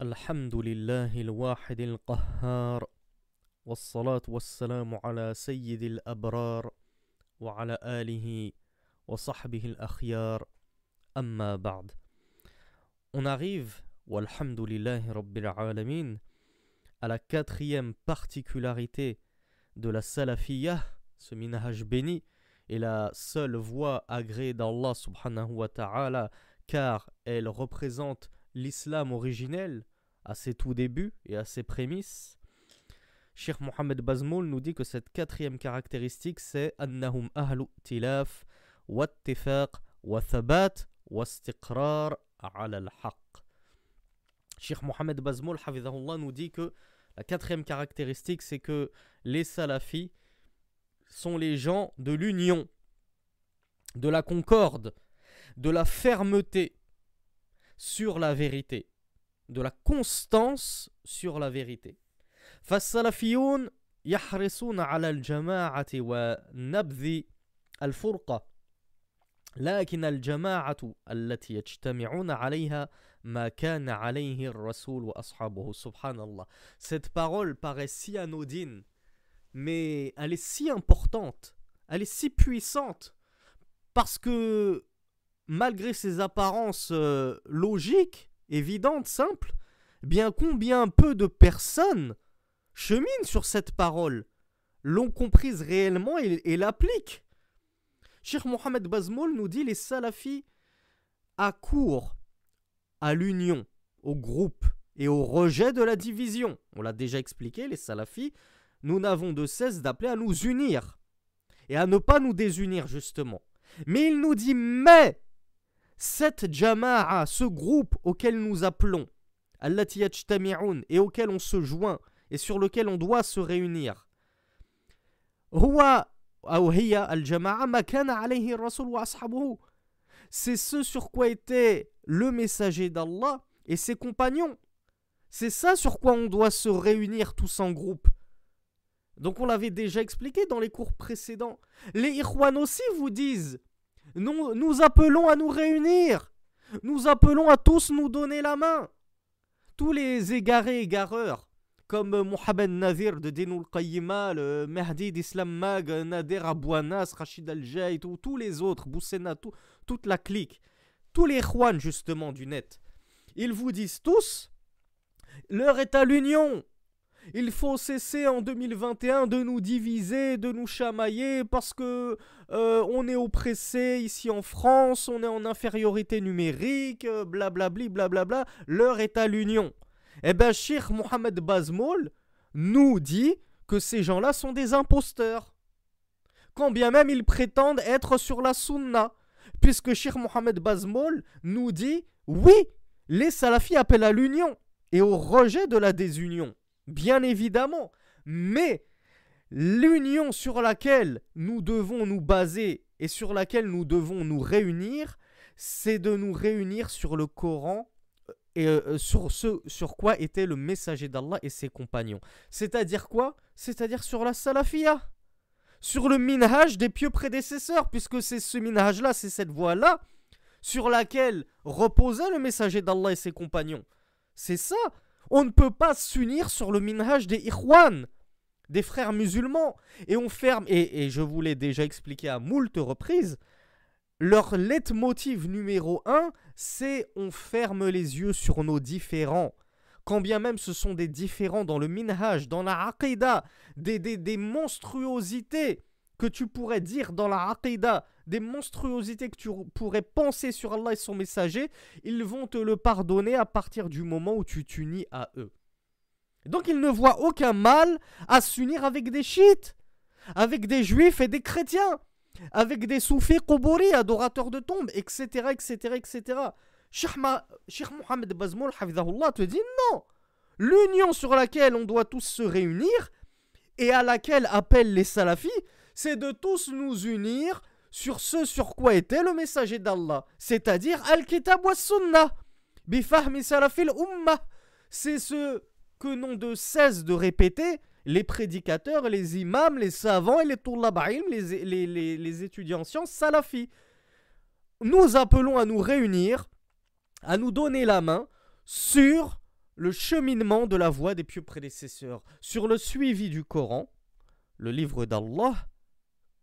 الحمد لله الواحد القهار والصلاة والسلام على سيد الأبرار وعلى آله وصحبه الأخيار أما بعد. On arrive, walhamdulillahi rabbil alamin, à la quatrième particularité de la salafiyah, ce minhaj béni, est la seule voie agréée d'Allah subhanahu wa ta'ala, car elle représente l'islam originel à ses tout débuts et à ses prémices. Cheikh Mohammed Bazmoul nous dit que cette quatrième caractéristique, c'est annahum ahlu tilaf wa ittifaq wa thabat wa istiqrar ala al-haq. Cheikh Mohammed Bazmoul hafidhahullah nous dit que la quatrième caractéristique, c'est que les salafis sont les gens de l'union, de la concorde, de la fermeté sur la vérité, de la constance sur la vérité. فالسلفيون يحرصون على الجماعة ونبذ الفرقة، لكن الجماعة التي يجتمعون عليها ما كان عليه الرسول وأصحابه. Subhanallah. Cette parole paraît si anodine, mais elle est si importante, elle est si puissante, parce que malgré ses apparences logiques, évidentes, simples, bien combien peu de personnes cheminent sur cette parole, l'ont comprise réellement et l'appliquent. Cheikh Mohammed Bazmoul nous dit: les salafis accourent à l'union, au groupe et au rejet de la division. On l'a déjà expliqué, les salafis, nous n'avons de cesse d'appeler à nous unir et à ne pas nous désunir, justement. Mais il nous dit: mais cette jama'a, ce groupe auquel nous appelons, allati yajtami'un, et auquel on se joint et sur lequel on doit se réunir, huwa aw hiya al-jama'a ma kana alayhi ar-rasul wa ashabuhu, c'est ce sur quoi était le messager d'Allah et ses compagnons. C'est ça sur quoi on doit se réunir tous en groupe. Donc on l'avait déjà expliqué dans les cours précédents. Les ikhwan aussi vous disent: nous appelons à nous réunir, nous appelons à tous nous donner la main. Tous les égarés égareurs, comme Mohamed Nadir de Dinoul Qayyima, le Mahdi d'Islam Mag, Nader Abouanas, Rachid Al-Jaïd, tous les autres, Boussena, toute la clique, tous les ikhwan justement du net, ils vous disent tous: l'heure est à l'union. Il faut cesser en 2021 de nous diviser, de nous chamailler, parce que on est oppressé ici en France, on est en infériorité numérique, blablabli, blablabla. L'heure est à l'union. Eh bien, Cheikh Mohammed Bazmoul nous dit que ces gens-là sont des imposteurs, quand bien même ils prétendent être sur la sunna, puisque Cheikh Mohammed Bazmoul nous dit: oui, les salafis appellent à l'union et au rejet de la désunion. Bien évidemment, mais l'union sur laquelle nous devons nous baser et sur laquelle nous devons nous réunir, c'est de nous réunir sur le Coran et sur ce sur quoi était le messager d'Allah et ses compagnons. C'est-à-dire quoi? C'est-à-dire sur la salafiyah, sur le minhaj des pieux prédécesseurs, puisque c'est ce minhaj-là, c'est cette voie-là sur laquelle reposait le messager d'Allah et ses compagnons. C'est ça. On ne peut pas s'unir sur le minhaj des ikhwan, des frères musulmans. Et on ferme, et je vous l'ai déjà expliqué à moult reprises, leur leitmotiv numéro 1, c'est: on ferme les yeux sur nos différends. Quand bien même ce sont des différends dans le minhaj, dans la aqidah, des monstruosités que tu pourrais dire dans la aqidah, des monstruosités que tu pourrais penser sur Allah et son messager, ils vont te le pardonner à partir du moment où tu t'unis à eux. Donc ils ne voient aucun mal à s'unir avec des chiites, avec des juifs et des chrétiens, avec des soufis quburi, adorateurs de tombes, etc., etc., etc. Cheikh Mohammed Bazmoul hafidhahullah te dit: non, l'union sur laquelle on doit tous se réunir et à laquelle appellent les salafis, c'est de tous nous unir sur ce sur quoi était le messager d'Allah, c'est-à-dire Al-Kitab wa Sunnah, bifahmi salafil ummah. C'est ce que n'ont de cesse de répéter les prédicateurs, les imams, les savants et les tullab'ilm, les étudiants en sciences salafis. Nous appelons à nous réunir, à nous donner la main sur le cheminement de la voie des pieux prédécesseurs, sur le suivi du Coran, le livre d'Allah,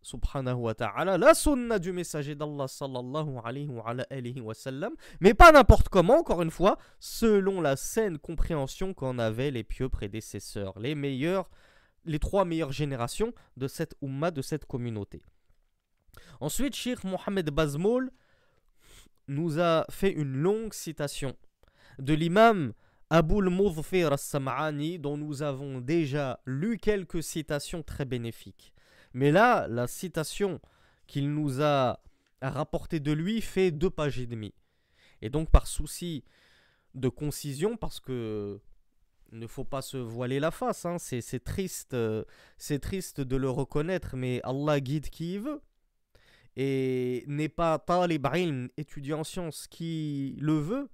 subhanahu wa ta'ala, la sunna du messager d'Allah sallallahu alayhi wa sallam, mais pas n'importe comment, encore une fois, selon la saine compréhension qu'en avaient les pieux prédécesseurs, les 3 meilleures générations de cette umma, de cette communauté. Ensuite, Cheikh Mohammed Bazmoul nous a fait une longue citation de l'imam Aboul Mudhfir as-Sam'ani, dont nous avons déjà lu quelques citations très bénéfiques. Mais là, la citation qu'il nous a rapportée de lui fait 2 pages et demie. Et donc, par souci de concision, parce que il ne faut pas se voiler la face, hein, c'est triste de le reconnaître, mais Allah guide qui il veut. Et n'est pas talib ilm, étudiant en sciences, qui le veut,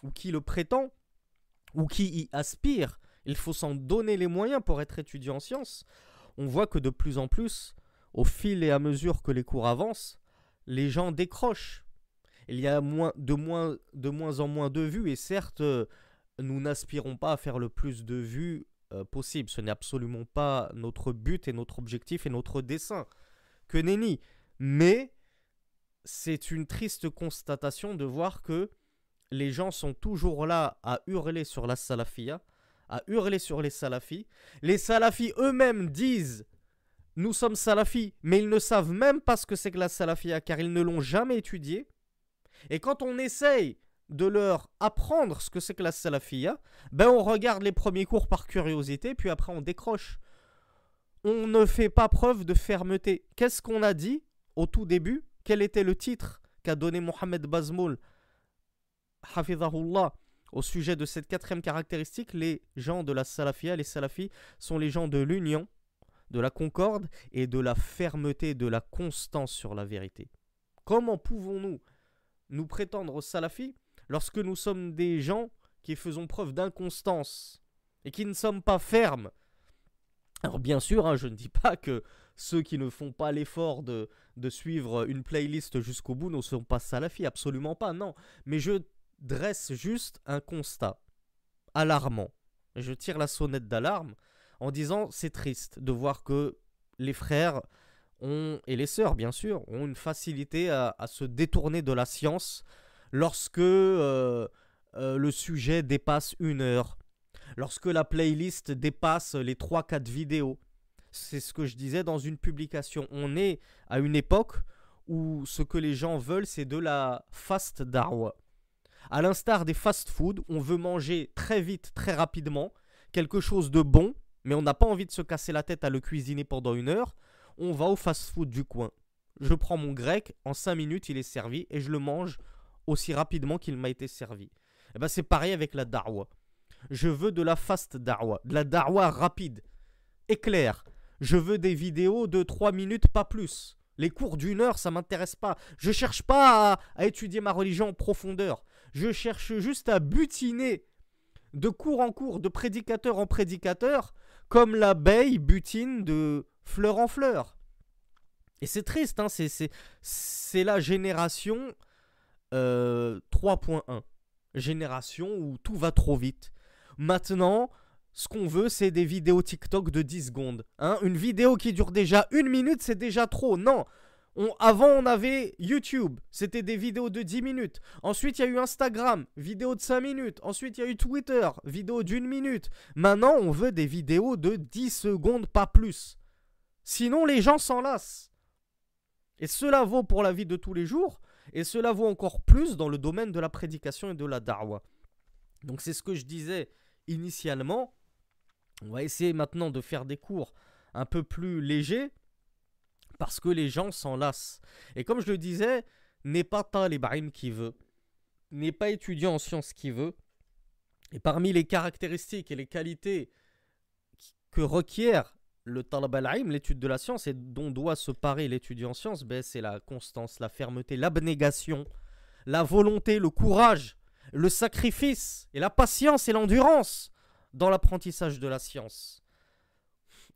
ou qui le prétend, ou qui y aspire. Il faut s'en donner les moyens pour être étudiant en sciences. On voit que de plus en plus, au fil et à mesure que les cours avancent, les gens décrochent. Il y a de moins en moins de vues, et certes, nous n'aspirons pas à faire le plus de vues possible. Ce n'est absolument pas notre but et notre objectif et notre dessein. Que nenni. Mais c'est une triste constatation de voir que les gens sont toujours là à hurler sur la salafia, à hurler sur les salafis. Les salafis eux-mêmes disent « Nous sommes salafis », mais ils ne savent même pas ce que c'est que la salafia, car ils ne l'ont jamais étudié. Et quand on essaye de leur apprendre ce que c'est que la salafia, ben on regarde les premiers cours par curiosité, puis après on décroche. On ne fait pas preuve de fermeté. Qu'est-ce qu'on a dit au tout début? Quel était le titre qu'a donné Mohammed Bazmoul, hafizahullah, au sujet de cette 4e caractéristique? Les gens de la salafia, les salafis, sont les gens de l'union, de la concorde et de la fermeté, de la constance sur la vérité. Comment pouvons-nous nous prétendre aux salafis lorsque nous sommes des gens qui faisons preuve d'inconstance et qui ne sommes pas fermes? Alors bien sûr, hein, je ne dis pas que ceux qui ne font pas l'effort de suivre une playlist jusqu'au bout ne sont pas salafis, absolument pas, non. Mais je dresse juste un constat alarmant. Je tire la sonnette d'alarme en disant c'est triste de voir que les frères et les sœurs, bien sûr, ont une facilité à se détourner de la science lorsque le sujet dépasse 1 heure, lorsque la playlist dépasse les 3-4 vidéos. C'est ce que je disais dans une publication. On est à une époque où ce que les gens veulent, c'est de la fast da'wa. À l'instar des fast-food, on veut manger très vite, très rapidement, quelque chose de bon, mais on n'a pas envie de se casser la tête à le cuisiner pendant 1 heure. On va au fast-food du coin. Je prends mon grec, en 5 minutes, il est servi, et je le mange aussi rapidement qu'il m'a été servi. Et ben c'est pareil avec la da'wa. Je veux de la fast da'wa, de la da'wa rapide, éclair. Je veux des vidéos de 3 minutes, pas plus. Les cours d'1 heure, ça ne m'intéresse pas. Je ne cherche pas à étudier ma religion en profondeur. Je cherche juste à butiner de cours en cours, de prédicateur en prédicateur, comme l'abeille butine de fleur en fleur. Et c'est triste, hein, c'est la génération 3.1. Génération où tout va trop vite. Maintenant, ce qu'on veut, c'est des vidéos TikTok de 10 secondes. Hein, une vidéo qui dure déjà 1 minute, c'est déjà trop. Non. Avant, on avait YouTube. C'était des vidéos de 10 minutes. Ensuite, il y a eu Instagram. Vidéo de 5 minutes. Ensuite, il y a eu Twitter. Vidéo d'1 minute. Maintenant, on veut des vidéos de 10 secondes, pas plus. Sinon, les gens s'en lassent. Et cela vaut pour la vie de tous les jours. Et cela vaut encore plus dans le domaine de la prédication et de la da'wa. Donc, c'est ce que je disais initialement. On va essayer maintenant de faire des cours un peu plus légers parce que les gens s'en lassent. Et comme je le disais, n'est pas talib ilm qui veut, n'est pas étudiant en sciences qui veut. Et parmi les caractéristiques et les qualités que requiert le talab al-ilm, l'étude de la science, et dont doit se parer l'étudiant en sciences, ben, c'est la constance, la fermeté, l'abnégation, la volonté, le courage, le sacrifice et la patience et l'endurance dans l'apprentissage de la science.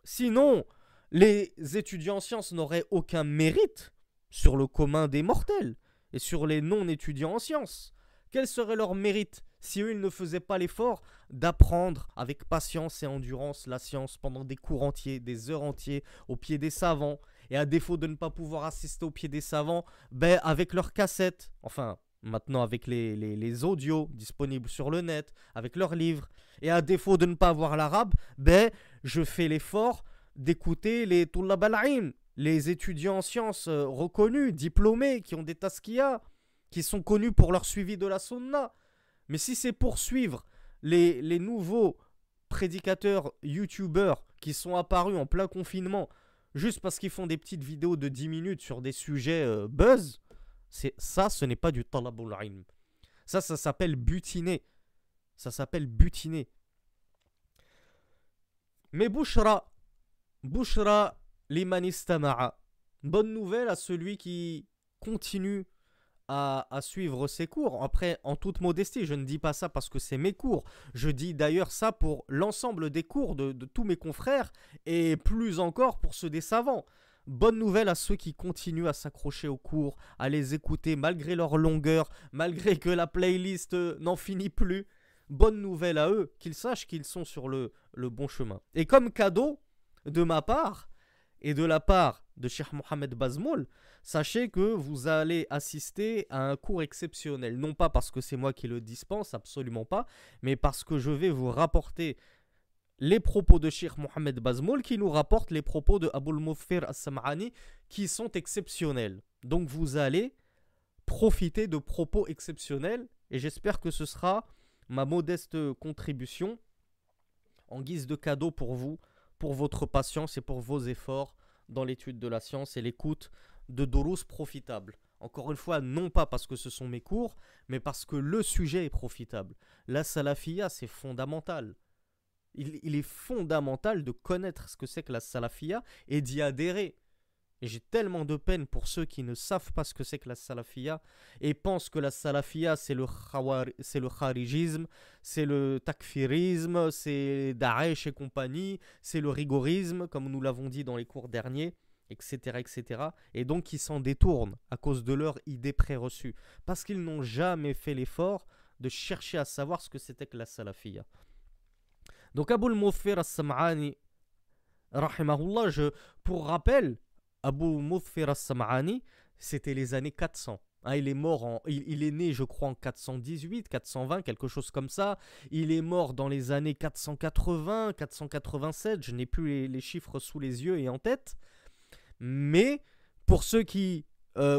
Sinon, les étudiants en sciences n'auraient aucun mérite sur le commun des mortels et sur les non-étudiants en sciences. Quel serait leur mérite Si eux, ils ne faisaient pas l'effort d'apprendre avec patience et endurance la science pendant des cours entiers, des heures entières, au pied des savants, et à défaut de ne pas pouvoir assister au pied des savants, ben avec leurs cassettes, enfin, maintenant avec les audios disponibles sur le net, avec leurs livres, et à défaut de ne pas avoir l'arabe, ben je fais l'effort d'écouter les Tullab al-Ilm, les étudiants en sciences reconnus, diplômés, qui ont des taskiyas, qui sont connus pour leur suivi de la sunna. Mais si c'est pour suivre les nouveaux prédicateurs, youtubeurs qui sont apparus en plein confinement, juste parce qu'ils font des petites vidéos de 10 minutes sur des sujets buzz, ce n'est pas du talabul ilm. Ça s'appelle butiner. Ça s'appelle butiner. Mais Bushra liman istama'a. Bonne nouvelle à celui qui continue à suivre ses cours. Après, en toute modestie, je ne dis pas ça parce que c'est mes cours. Je dis d'ailleurs ça pour l'ensemble des cours de tous mes confrères et plus encore pour ceux des savants. Bonne nouvelle à ceux qui continuent à s'accrocher aux cours, à les écouter malgré leur longueur, malgré que la playlist n'en finit plus. Bonne nouvelle à eux, qu'ils sachent qu'ils sont sur le bon chemin. Et comme cadeau de ma part et de la part de Cheikh Mohamed Bazmoul, sachez que vous allez assister à un cours exceptionnel. Non pas parce que c'est moi qui le dispense, absolument pas, mais parce que je vais vous rapporter les propos de Cheikh Mohamed Bazmoul qui nous rapporte les propos de Aboul Mouffir As-Sam'ani qui sont exceptionnels. Donc vous allez profiter de propos exceptionnels et j'espère que ce sera ma modeste contribution en guise de cadeau pour vous, pour votre patience et pour vos efforts dans l'étude de la science et l'écoute de Durous profitables. Encore une fois, non pas parce que ce sont mes cours, mais parce que le sujet est profitable. La salafia, c'est fondamental. Il est fondamental de connaître ce que c'est que la salafia et d'y adhérer. Et j'ai tellement de peine pour ceux qui ne savent pas ce que c'est que la salafia et pensent que la salafia c'est le kharijisme, c'est le takfirisme, c'est Daesh et compagnie, c'est le rigorisme comme nous l'avons dit dans les cours derniers, etc. etc. Et donc qui s'en détournent à cause de leur idée préreçue parce qu'ils n'ont jamais fait l'effort de chercher à savoir ce que c'était que la salafia. Donc Aboul Mouffir As-Sam'ani rahimahullah, pour rappel, Abou Mouffir As-Sam'ani, c'était les années 400. Il est mort il est né, je crois, en 418, 420, quelque chose comme ça. Il est mort dans les années 480, 487. Je n'ai plus les chiffres sous les yeux et en tête. Mais pour ceux qui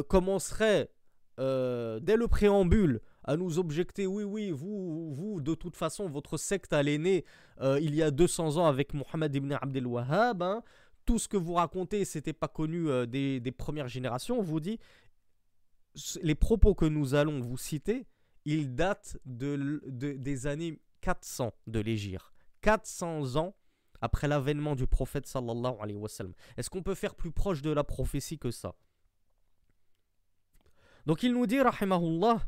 commenceraient dès le préambule à nous objecter, oui, vous, de toute façon, votre secte, elle est née il y a 200 ans avec Mohammed ibn Abdel Wahhab, hein. Tout ce que vous racontez, c'était pas connu des premières générations. On vous dit, les propos que nous allons vous citer, ils datent des années 400 de l'Hégire. 400 ans après l'avènement du prophète sallallahu alayhi wa sallam. Est-ce qu'on peut faire plus proche de la prophétie que ça? Donc il nous dit, rahimahullah,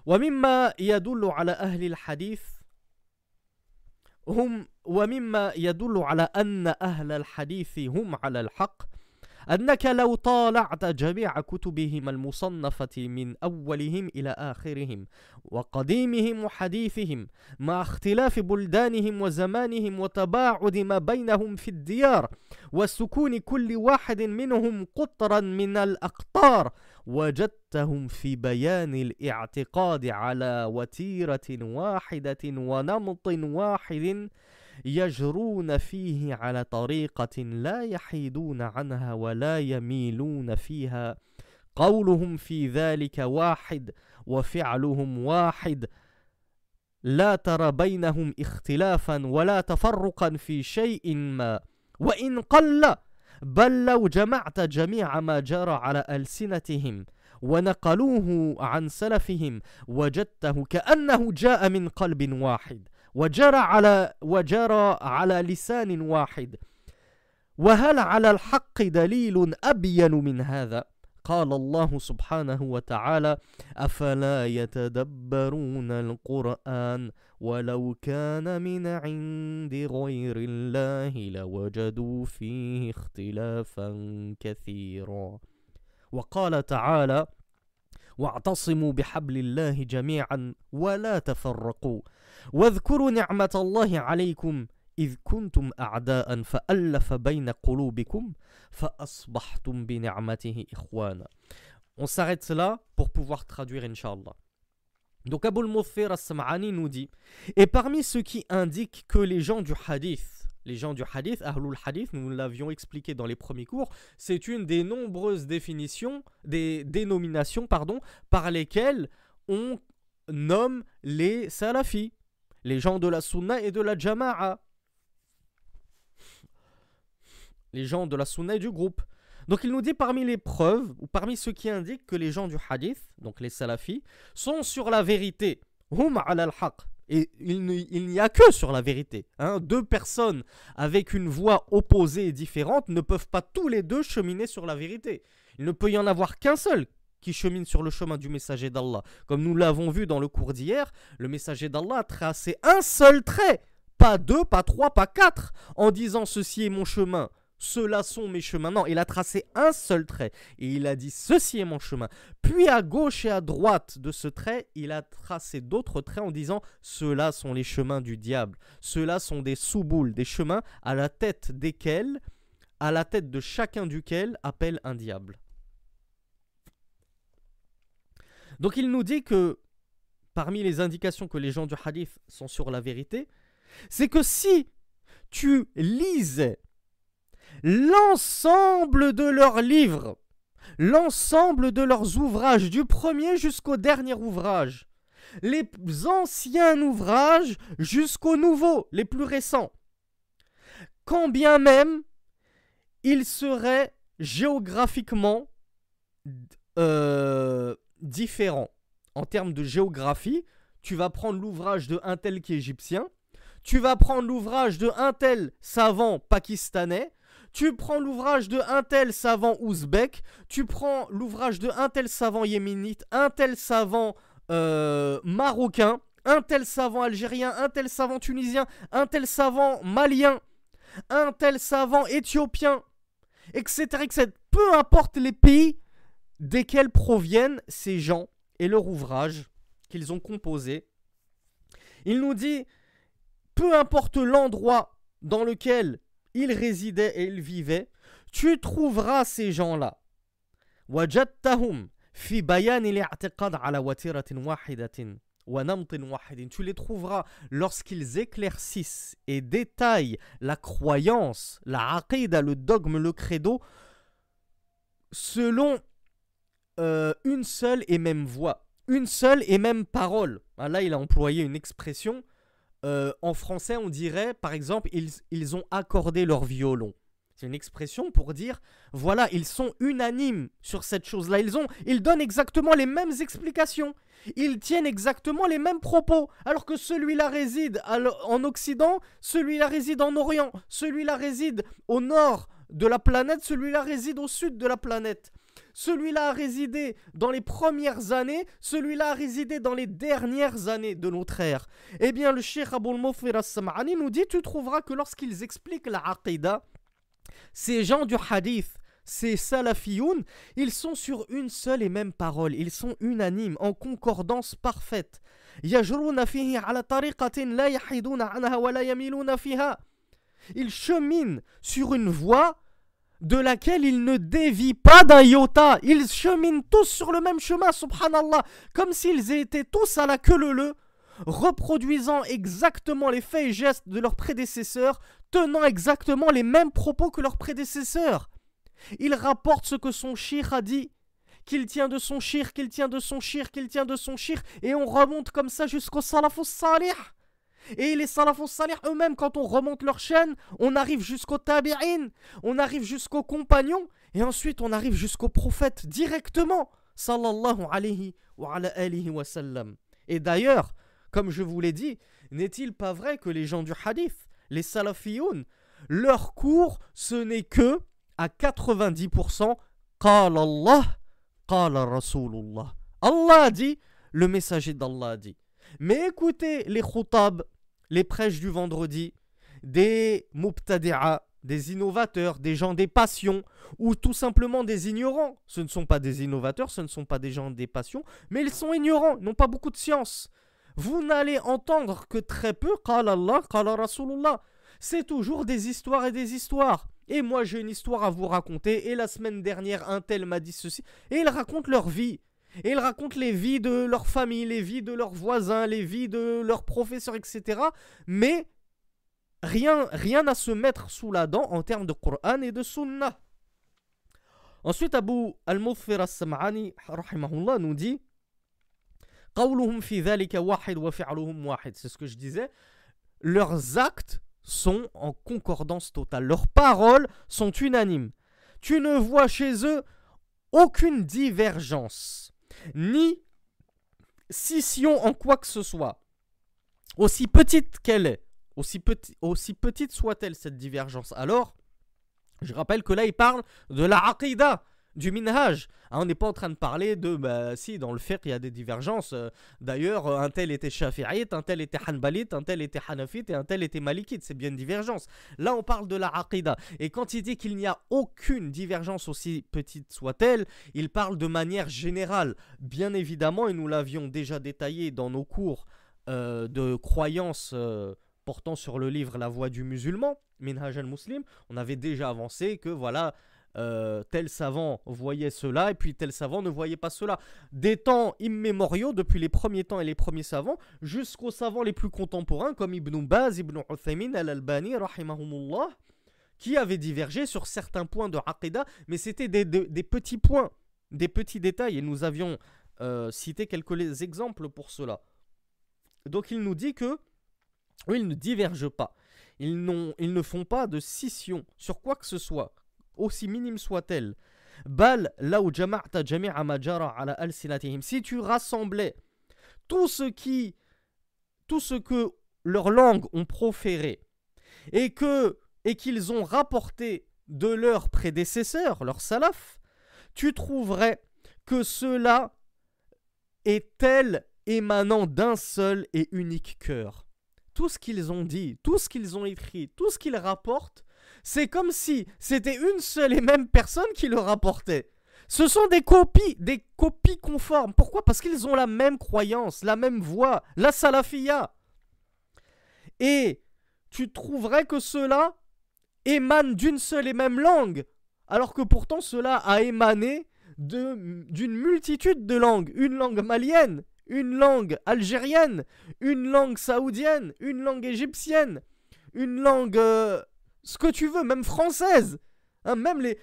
ومما يدل على أهل الحديث ومما يدل على أن أهل الحديث هم على الحق أنك لو طالعت جميع كتبهم المصنفة من أولهم إلى آخرهم وقديمهم وحديثهم مع اختلاف بلدانهم وزمانهم وتباعد ما بينهم في الديار وسكون كل واحد منهم قطرا من الأقطار وجدتهم في بيان الاعتقاد على وتيرة واحدة ونمط واحد يجرون فيه على طريقة لا يحيدون عنها ولا يميلون فيها قولهم في ذلك واحد وفعلهم واحد لا ترى بينهم اختلافا ولا تفرقا في شيء ما وإن قل بل لو جمعت جميع ما جرى على ألسنتهم ونقلوه عن سلفهم وجدته كأنه جاء من قلب واحد وجرى على لسان واحد وهل على الحق دليل أبين من هذا؟ قال الله سبحانه وتعالى أفلا يتدبرون القرآن ولو كان من عند غير الله لوجدوا فيه اختلافا كثيرا وقال تعالى واعتصموا بحبل الله جميعا ولا تفرقوا واذكروا نعمة الله عليكم إذ كنتم أعداء فألف بين قلوبكم فأصبحتم بنعمته إخوانا. On s'arrête là pour pouvoir traduire, Inch'Allah. Donc Abul Muthir as-Sam'ani nous dit, et parmi ceux qui indiquent que les gens du hadith, Ahlul Hadith, nous l'avions expliqué dans les premiers cours, c'est une des nombreuses dénominations par lesquelles on nomme les salafis, les gens de la sunna et de la jama'a, les gens de la sunna et du groupe. Donc il nous dit parmi les preuves, ou parmi ceux qui indiquent que les gens du hadith, donc les salafis, sont sur la vérité. Hum ala al-haq. Et il n'y a que sur la vérité. Deux personnes avec une voix opposée et différente ne peuvent pas tous les deux cheminer sur la vérité. Il ne peut y en avoir qu'un seul qui chemine sur le chemin du messager d'Allah. Comme nous l'avons vu dans le cours d'hier, le messager d'Allah a tracé un seul trait, pas deux, pas trois, pas quatre, en disant ceci est mon chemin. Ceux-là sont mes chemins. Non, il a tracé un seul trait et il a dit ceci est mon chemin. Puis à gauche et à droite de ce trait, il a tracé d'autres traits en disant ceux-là sont les chemins du diable. Ceux-là sont des souboules, des chemins à la tête de chacun duquel appelle un diable. Donc il nous dit que parmi les indications que les gens du hadith sont sur la vérité, c'est que si tu lisais l'ensemble de leurs livres, l'ensemble de leurs ouvrages, du premier jusqu'au dernier ouvrage, les anciens ouvrages jusqu'aux nouveaux, les plus récents, quand bien même ils seraient géographiquement différents. En termes de géographie, tu vas prendre l'ouvrage de un tel qui est égyptien, tu vas prendre l'ouvrage de un tel savant pakistanais, tu prends l'ouvrage de un tel savant ouzbek, tu prends l'ouvrage de un tel savant yéménite, un tel savant marocain, un tel savant algérien, un tel savant tunisien, un tel savant malien, un tel savant éthiopien, etc., etc. Peu importe les pays desquels proviennent ces gens et leur ouvrage qu'ils ont composé, il nous dit, peu importe l'endroit dans lequel ils résidaient et ils vivaient, tu trouveras ces gens-là. وَجَدْتَهُمْ فِي بَيَانِ الْاعْتِقَادِ عَلَى وَتِيرَةٍ وَاحِدَةٍ وَنَمْطٍ وَاحِدٍ. Tu les trouveras lorsqu'ils éclaircissent et détaillent la croyance, la aqida, le dogme, le credo, selon une seule et même voix, une seule et même parole. Là, il a employé une expression. En français, on dirait, par exemple, ils ont accordé leur violon. C'est une expression pour dire, voilà, ils sont unanimes sur cette chose-là. Ils donnent exactement les mêmes explications. Ils tiennent exactement les mêmes propos. Alors que celui-là réside en Occident, celui-là réside en Orient, celui-là réside au nord de la planète, celui-là réside au sud de la planète. Celui-là a résidé dans les premières années, celui-là a résidé dans les dernières années de notre ère. Eh bien, le Cheikh Abul Muthir as-Sam'ani nous dit, tu trouveras que lorsqu'ils expliquent la aqida, ces gens du hadith, ces salafiyoun, ils sont sur une seule et même parole, ils sont unanimes, en concordance parfaite. Yajruna fihi ala tariqatin la yahiduna anha wa la yamiluna fiha. Ils cheminent sur une voie de laquelle ils ne dévient pas d'un iota. Ils cheminent tous sur le même chemin, subhanallah, comme s'ils étaient tous à la queue leu-leu, reproduisant exactement les faits et gestes de leurs prédécesseurs, tenant exactement les mêmes propos que leurs prédécesseurs. Il rapporte ce que son shir a dit, qu'il tient de son shir, qu'il tient de son shir, qu'il tient de son shir, et on remonte comme ça jusqu'au salafus salih. Et les salafus salih eux-mêmes, quand on remonte leur chaîne, on arrive jusqu'au tabi'in, on arrive jusqu'aux compagnons, et ensuite on arrive jusqu'au prophète directement, sallallahu alayhi wa ala alihi wa sallam. Et d'ailleurs, comme je vous l'ai dit, n'est-il pas vrai que les gens du hadith, les salafiyoun, leur cours, ce n'est que à 90% qala Allah, qala Rasulullah. Allah a dit, le messager d'Allah a dit. Mais écoutez les khutab, les prêches du vendredi, des mubtadi'a, des innovateurs, des gens des passions, ou tout simplement des ignorants. Ce ne sont pas des innovateurs, ce ne sont pas des gens des passions, mais ils sont ignorants, ils n'ont pas beaucoup de science. Vous n'allez entendre que très peu « Qala Allah, qala Rasulullah ». C'est toujours des histoires et des histoires. Et moi j'ai une histoire à vous raconter, et la semaine dernière un tel m'a dit ceci, et ils racontent leur vie. Et ils racontent les vies de leur famille, les vies de leurs voisins, les vies de leurs professeurs, etc. Mais rien à se mettre sous la dent en termes de Coran et de Sunnah. Ensuite, Abu al-Mufir as-Sam'ani, rahimahullah, nous dit قَوْلُهُمْ فِي ذَلِكَ وَاحِدْ وَفِعْلُهُمْ وَاحِدْ. C'est ce que je disais. Leurs actes sont en concordance totale. Leurs paroles sont unanimes. Tu ne vois chez eux aucune divergence, ni scission en quoi que ce soit. Aussi petite qu'elle est, aussi petite soit-elle cette divergence. Alors, je rappelle que là, il parle de la aqidah, du minhaj. On n'est pas en train de parler de, si, dans le fiqh, il y a des divergences. D'ailleurs, un tel était shafi'ite, un tel était hanbalite, un tel était hanafite et un tel était malikite. C'est bien une divergence. Là, on parle de la aqidah. Et quand il dit qu'il n'y a aucune divergence, aussi petite soit-elle, il parle de manière générale. Bien évidemment, et nous l'avions déjà détaillé dans nos cours de croyances portant sur le livre La Voix du musulman, Minhaj al-Muslim, on avait déjà avancé que voilà, tel savant voyait cela et puis tel savant ne voyait pas cela. Des temps immémoriaux, depuis les premiers temps et les premiers savants, jusqu'aux savants les plus contemporains comme Ibn Baz, Ibn Uthaymin, Al-Albani, rahimahumullah, qui avaient divergé sur certains points de aqidah, mais c'était des petits points, des petits détails, et nous avions cité quelques exemples pour cela. Donc il nous dit que eux, ils ne divergent pas. Ils ne font pas de scission sur quoi que ce soit, aussi minime soit-elle. Bal là où jama'ta jami'a ma jara ala alsinatihim. Si tu rassemblais tout ce que leurs langues ont proféré et qu'ils ont rapporté de leurs prédécesseurs, leurs salaf, tu trouverais que cela est tel émanant d'un seul et unique cœur. Tout ce qu'ils ont dit, tout ce qu'ils ont écrit, tout ce qu'ils rapportent, c'est comme si c'était une seule et même personne qui le rapportait. Ce sont des copies conformes. Pourquoi ? Parce qu'ils ont la même croyance, la même voix, la salafiyya. Et tu trouverais que cela émane d'une seule et même langue, alors que pourtant cela a émané d'une multitude de langues. Une langue malienne, une langue algérienne, une langue saoudienne, une langue égyptienne, une langue, ce que tu veux, même française. Hein, même les,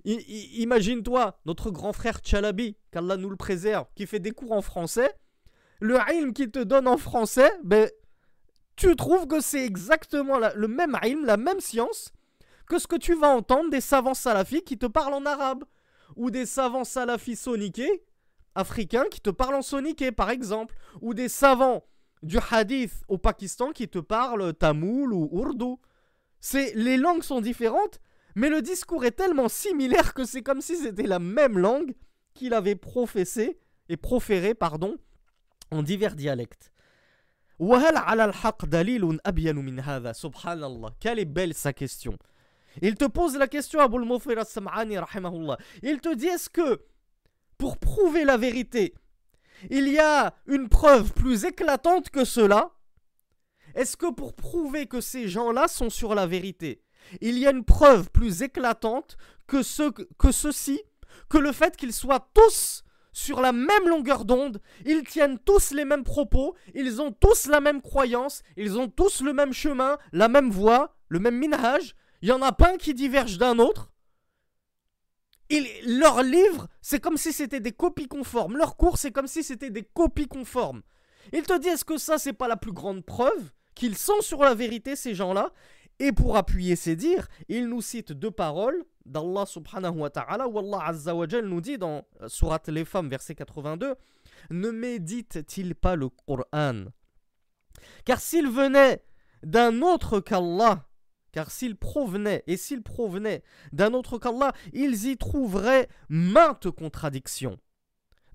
imagine-toi, notre grand frère Tchalabi, qu'Allah nous le préserve, qui fait des cours en français, le ilm qu'il te donne en français, tu trouves que c'est exactement le même ilm, la même science, que ce que tu vas entendre des savants salafis qui te parlent en arabe, ou des savants salafis soniqués, africains qui te parlent en soniqué par exemple, ou des savants du hadith au Pakistan qui te parlent tamoul ou ourdou. Les langues sont différentes, mais le discours est tellement similaire que c'est comme si c'était la même langue qu'il avait proférée en divers dialectes. Subhanallah, quelle est belle sa question. Il te pose la question, Abu al-Mufir as-Sam'ani, rahimahullah. Il te dit, est-ce que pour prouver la vérité, il y a une preuve plus éclatante que cela? Est-ce que pour prouver que ces gens-là sont sur la vérité, il y a une preuve plus éclatante que ceci, que le fait qu'ils soient tous sur la même longueur d'onde, ils tiennent tous les mêmes propos, ils ont tous la même croyance, ils ont tous le même chemin, la même voie, le même minhaj, il n'y en a pas un qui diverge d'un autre. Leurs livres, c'est comme si c'était des copies conformes. Leurs cours, c'est comme si c'était des copies conformes. Il te dit, est-ce que ça, c'est pas la plus grande preuve qu'ils sont sur la vérité, ces gens-là? Et pour appuyer ces dires, il nous cite deux paroles d'Allah subhanahu wa ta'ala, où Allah azza wa jal nous dit dans Sourate Les Femmes, verset 82, « Ne médite-t-il pas le Coran? Car s'il venait d'un autre qu'Allah, car s'il provenait d'un autre qu'Allah, ils y trouveraient maintes contradictions. »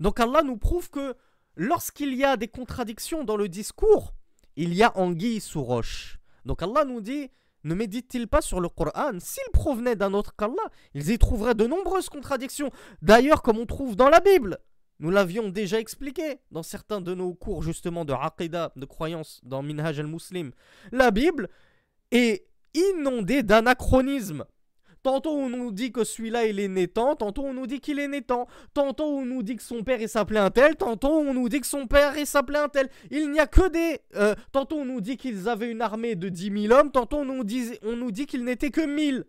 Donc Allah nous prouve que lorsqu'il y a des contradictions dans le discours, il y a anguille sous roche. Donc Allah nous dit, ne méditent-ils pas sur le Coran? S'ils provenaient d'un autre qu'Allah, ils y trouveraient de nombreuses contradictions. D'ailleurs, comme on trouve dans la Bible. Nous l'avions déjà expliqué dans certains de nos cours justement de Aqidah, de croyance dans Minhaj al-Muslim. La Bible est inondée d'anachronismes. Tantôt on nous dit que celui-là il est né tant, tantôt on nous dit qu'il est né tant, tantôt on nous dit que son père il s'appelait un tel, tantôt on nous dit que son père il s'appelait un tel. Il n'y a que des... tantôt on nous dit qu'ils avaient une armée de 10 000 hommes, tantôt on nous dit qu'ils n'étaient que 1000.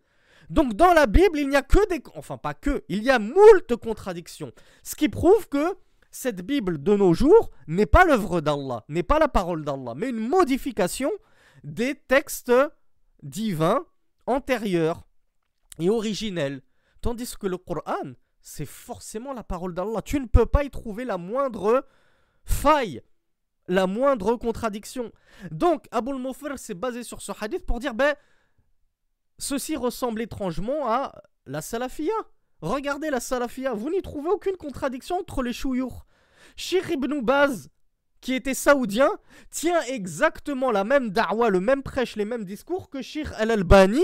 Donc dans la Bible, il n'y a que des... Enfin pas que, il y a moult contradictions. Ce qui prouve que cette Bible de nos jours n'est pas l'œuvre d'Allah, n'est pas la parole d'Allah, mais une modification des textes divins antérieurs et originels. Tandis que le Coran, c'est forcément la parole d'Allah. Tu ne peux pas y trouver la moindre faille, la moindre contradiction. Donc Abul Mufir s'est basé sur ce hadith pour dire, ceci ressemble étrangement à la salafia. Regardez la salafia, vous n'y trouvez aucune contradiction entre les chouyours. Cheikh Ibn Baz, qui était saoudien, tient exactement la même da'wa, le même prêche, les mêmes discours que Cheikh Al-Albani,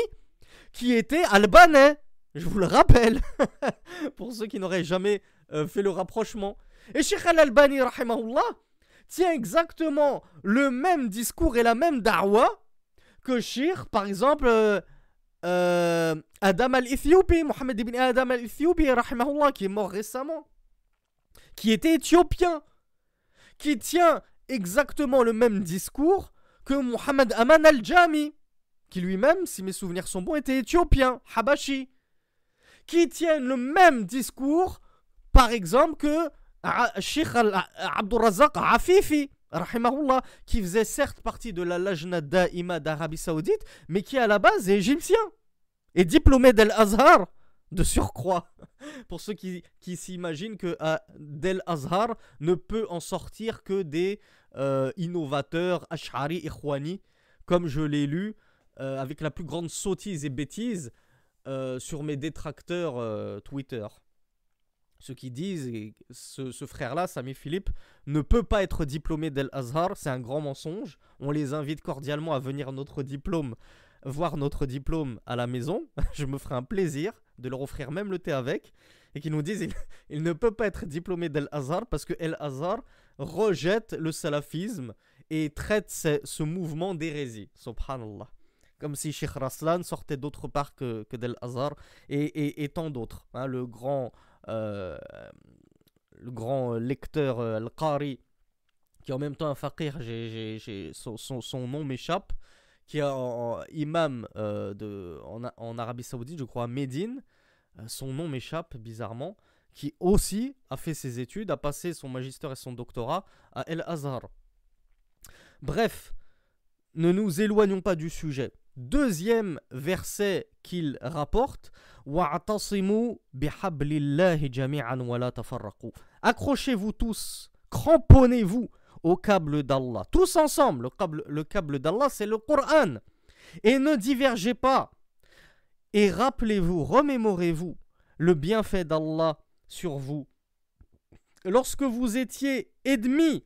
qui était albanais. Je vous le rappelle, pour ceux qui n'auraient jamais fait le rapprochement. Et Cheikh Al-Albani, rahimahullah, tient exactement le même discours et la même da'wa que Cheikh, par exemple... Adam al-Ethiopi, Mohamed ibn Adam al-Ethiopi, rahimahullah, qui est mort récemment, qui était éthiopien, qui tient exactement le même discours que Mohamed Aman al-Jami, qui lui-même, si mes souvenirs sont bons, était éthiopien, habashi, qui tient le même discours, par exemple, que Sheikh Abdurrazzaq Afifi, rahimahullah, qui faisait certes partie de la Lajna Da'ima d'Arabie Saoudite, mais qui à la base est égyptien et diplômé d'Al-Azhar de surcroît. Pour ceux qui s'imaginent que d'Al-Azhar ne peut en sortir que des innovateurs Ash'ari Ikhwani, comme je l'ai lu avec la plus grande sottise et bêtise sur mes détracteurs Twitter. Ceux qui disent, et ce frère-là, Sami Philippe, ne peut pas être diplômé d'Al-Azhar, c'est un grand mensonge. On les invite cordialement à venir voir notre diplôme à la maison. Je me ferai un plaisir de leur offrir même le thé avec. Et qui nous disent il ne peut pas être diplômé d'Al-Azhar parce que Al-Azhar rejette le salafisme et traite ce mouvement d'hérésie. Subhanallah. Comme si Sheikh Raslan sortait d'autre part que d'Al-Azhar et tant d'autres. Hein, le grand lecteur Al-Qari, qui est en même temps un faqih, son nom m'échappe, qui est imam en Arabie Saoudite, je crois, à Médine, son nom m'échappe bizarrement, qui aussi a fait ses études, a passé son magistère et son doctorat à Al-Azhar. Bref, ne nous éloignons pas du sujet. Deuxième verset qu'il rapporte, wa'tasimu bihablillahi jami'an wa la tafarraqu. Accrochez-vous tous, cramponnez-vous au câble d'Allah, tous ensemble. Le câble d'Allah, c'est le Coran. Et ne divergez pas. Et rappelez-vous, remémorez-vous le bienfait d'Allah sur vous. Lorsque vous étiez ennemis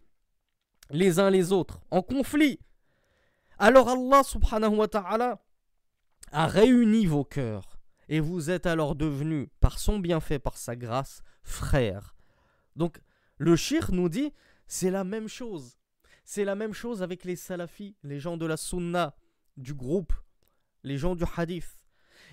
les uns les autres, en conflit, alors Allah subhanahu wa ta'ala a réuni vos cœurs et vous êtes alors devenus, par son bienfait, par sa grâce, frères. Donc le shir nous dit, c'est la même chose. C'est la même chose avec les salafis, les gens de la sunna, du groupe, les gens du hadith.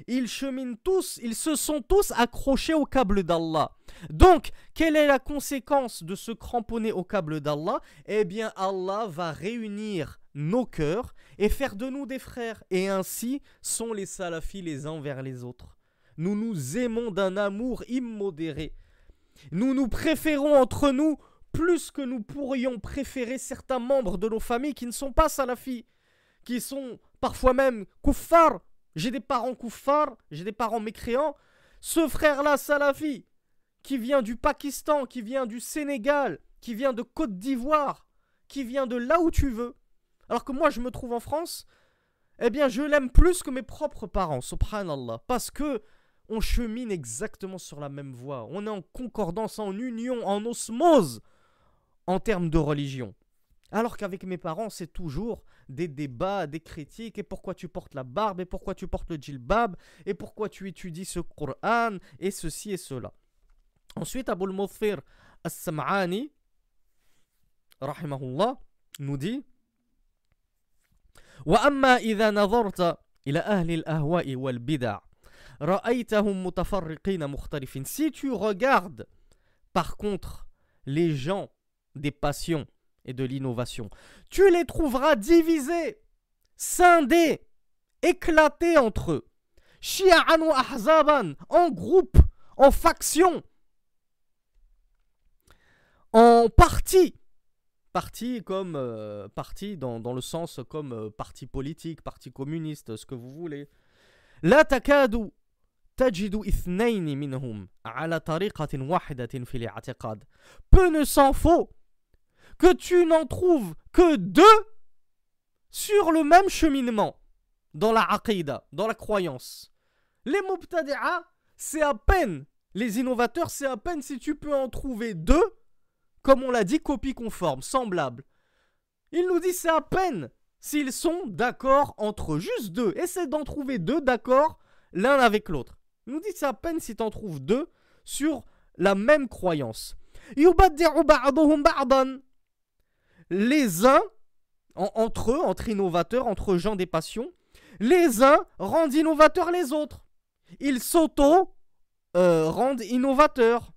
Ils cheminent tous, ils se sont tous accrochés au câble d'Allah. Donc, quelle est la conséquence de se cramponner au câble d'Allah? Eh bien, Allah va réunir nos cœurs et faire de nous des frères. Et ainsi sont les salafis les uns vers les autres. Nous nous aimons d'un amour immodéré. Nous nous préférons entre nous plus que nous pourrions préférer certains membres de nos familles qui ne sont pas salafis, qui sont parfois même kuffar. J'ai des parents kuffar, j'ai des parents mécréants. Ce frère-là, salafi, qui vient du Pakistan, qui vient du Sénégal, qui vient de Côte d'Ivoire, qui vient de là où tu veux, alors que moi je me trouve en France, eh bien je l'aime plus que mes propres parents, subhanallah, parce que on chemine exactement sur la même voie. On est en concordance, en union, en osmose, en termes de religion. Alors qu'avec mes parents, c'est toujours des débats, des critiques. Et pourquoi tu portes la barbe? Et pourquoi tu portes le djilbab? Et pourquoi tu étudies ce Coran? Et ceci et cela. Ensuite, Abu al-Muthfir as-Sam'ani, rahimahullah, nous dit وَأَمَّا إِذَا نَظَرْتَ إِلَى أَهْلِ الْأَهْوَاءِ وَالْبِدَعِ رَأَيْتَهُمْ مُتَفَرِّقِينَ مُخْتَلِفِينَ. Si tu regardes, par contre, les gens des passions et de l'innovation, tu les trouveras divisés, scindés, éclatés entre eux. Shi'an wa ahzaban, en groupe, en faction, en parti. Parti comme parti dans le sens comme parti politique, parti communiste, ce que vous voulez. لا تكاد تجد اثنين منهم على طريقة واحدة في الاعتقاد. Peu ne s'en faut que tu n'en trouves que deux sur le même cheminement dans la aqida, dans la croyance. Les mubtadi'a, c'est à peine, les innovateurs, c'est à peine si tu peux en trouver deux, comme on l'a dit, copie conforme, semblable. Il nous dit c'est à peine s'ils sont d'accord entre eux, juste deux. Essaie d'en trouver deux d'accord l'un avec l'autre. Il nous dit c'est à peine si tu en trouves deux sur la même croyance. يُبَدِّعُ بَعْضُهُمْ بَعْضًا. Les uns, entre eux, entre innovateurs, entre gens des passions, les uns rendent innovateurs les autres. Ils s'auto-rendent innovateurs.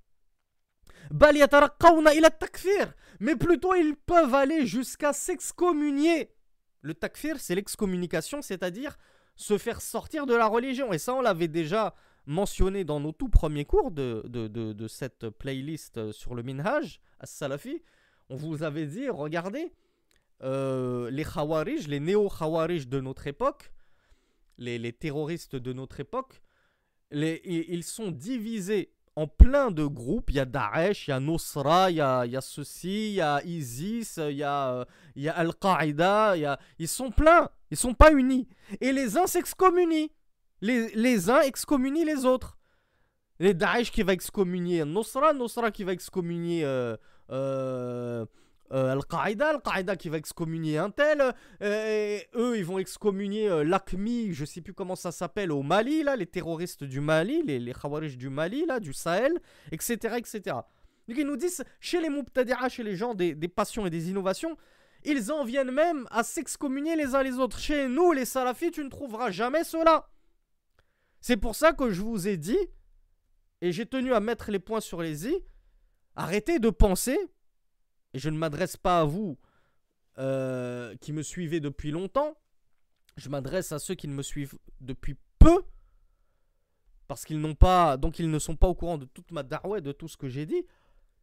بَلْ يَتَرَقَّوْنَ إِلَى التَّكْفِيرِ. Mais plutôt ils peuvent aller jusqu'à s'excommunier. Le takfir, c'est l'excommunication, c'est-à-dire se faire sortir de la religion. Et ça, on l'avait déjà mentionné dans nos tout premiers cours de cette playlist sur le Minhaj, As-Salafi. On vous avait dit, regardez, les Khawarij, les néo-Khawarij de notre époque, les terroristes de notre époque, ils sont divisés en plein de groupes. Il y a Daesh, il y a Nusra, il y a ceci, il y a ISIS, il y a Al-Qaïda, ils sont pleins, ils sont pas unis. Et les uns s'excommunient, les uns excommunient les autres. Les Daesh qui va excommunier Nusra qui va excommunier Al-Qaïda, Al-Qaïda qui va excommunier un tel, eux ils vont excommunier l'AQMI, je sais plus comment ça s'appelle, au Mali, là, les terroristes du Mali, les Khawarij du Mali, là, du Sahel, etc. etc. Donc ils nous disent, chez les Mubtadi'a, chez les gens des passions et des innovations, ils en viennent même à s'excommunier les uns les autres. Chez nous, les salafis, tu ne trouveras jamais cela. C'est pour ça que je vous ai dit, et j'ai tenu à mettre les points sur les i, arrêtez de penser, et je ne m'adresse pas à vous qui me suivez depuis longtemps, je m'adresse à ceux qui ne me suivent depuis peu, parce qu'ils n'ont pas, donc ils ne sont pas au courant de toute ma da'wah, de tout ce que j'ai dit.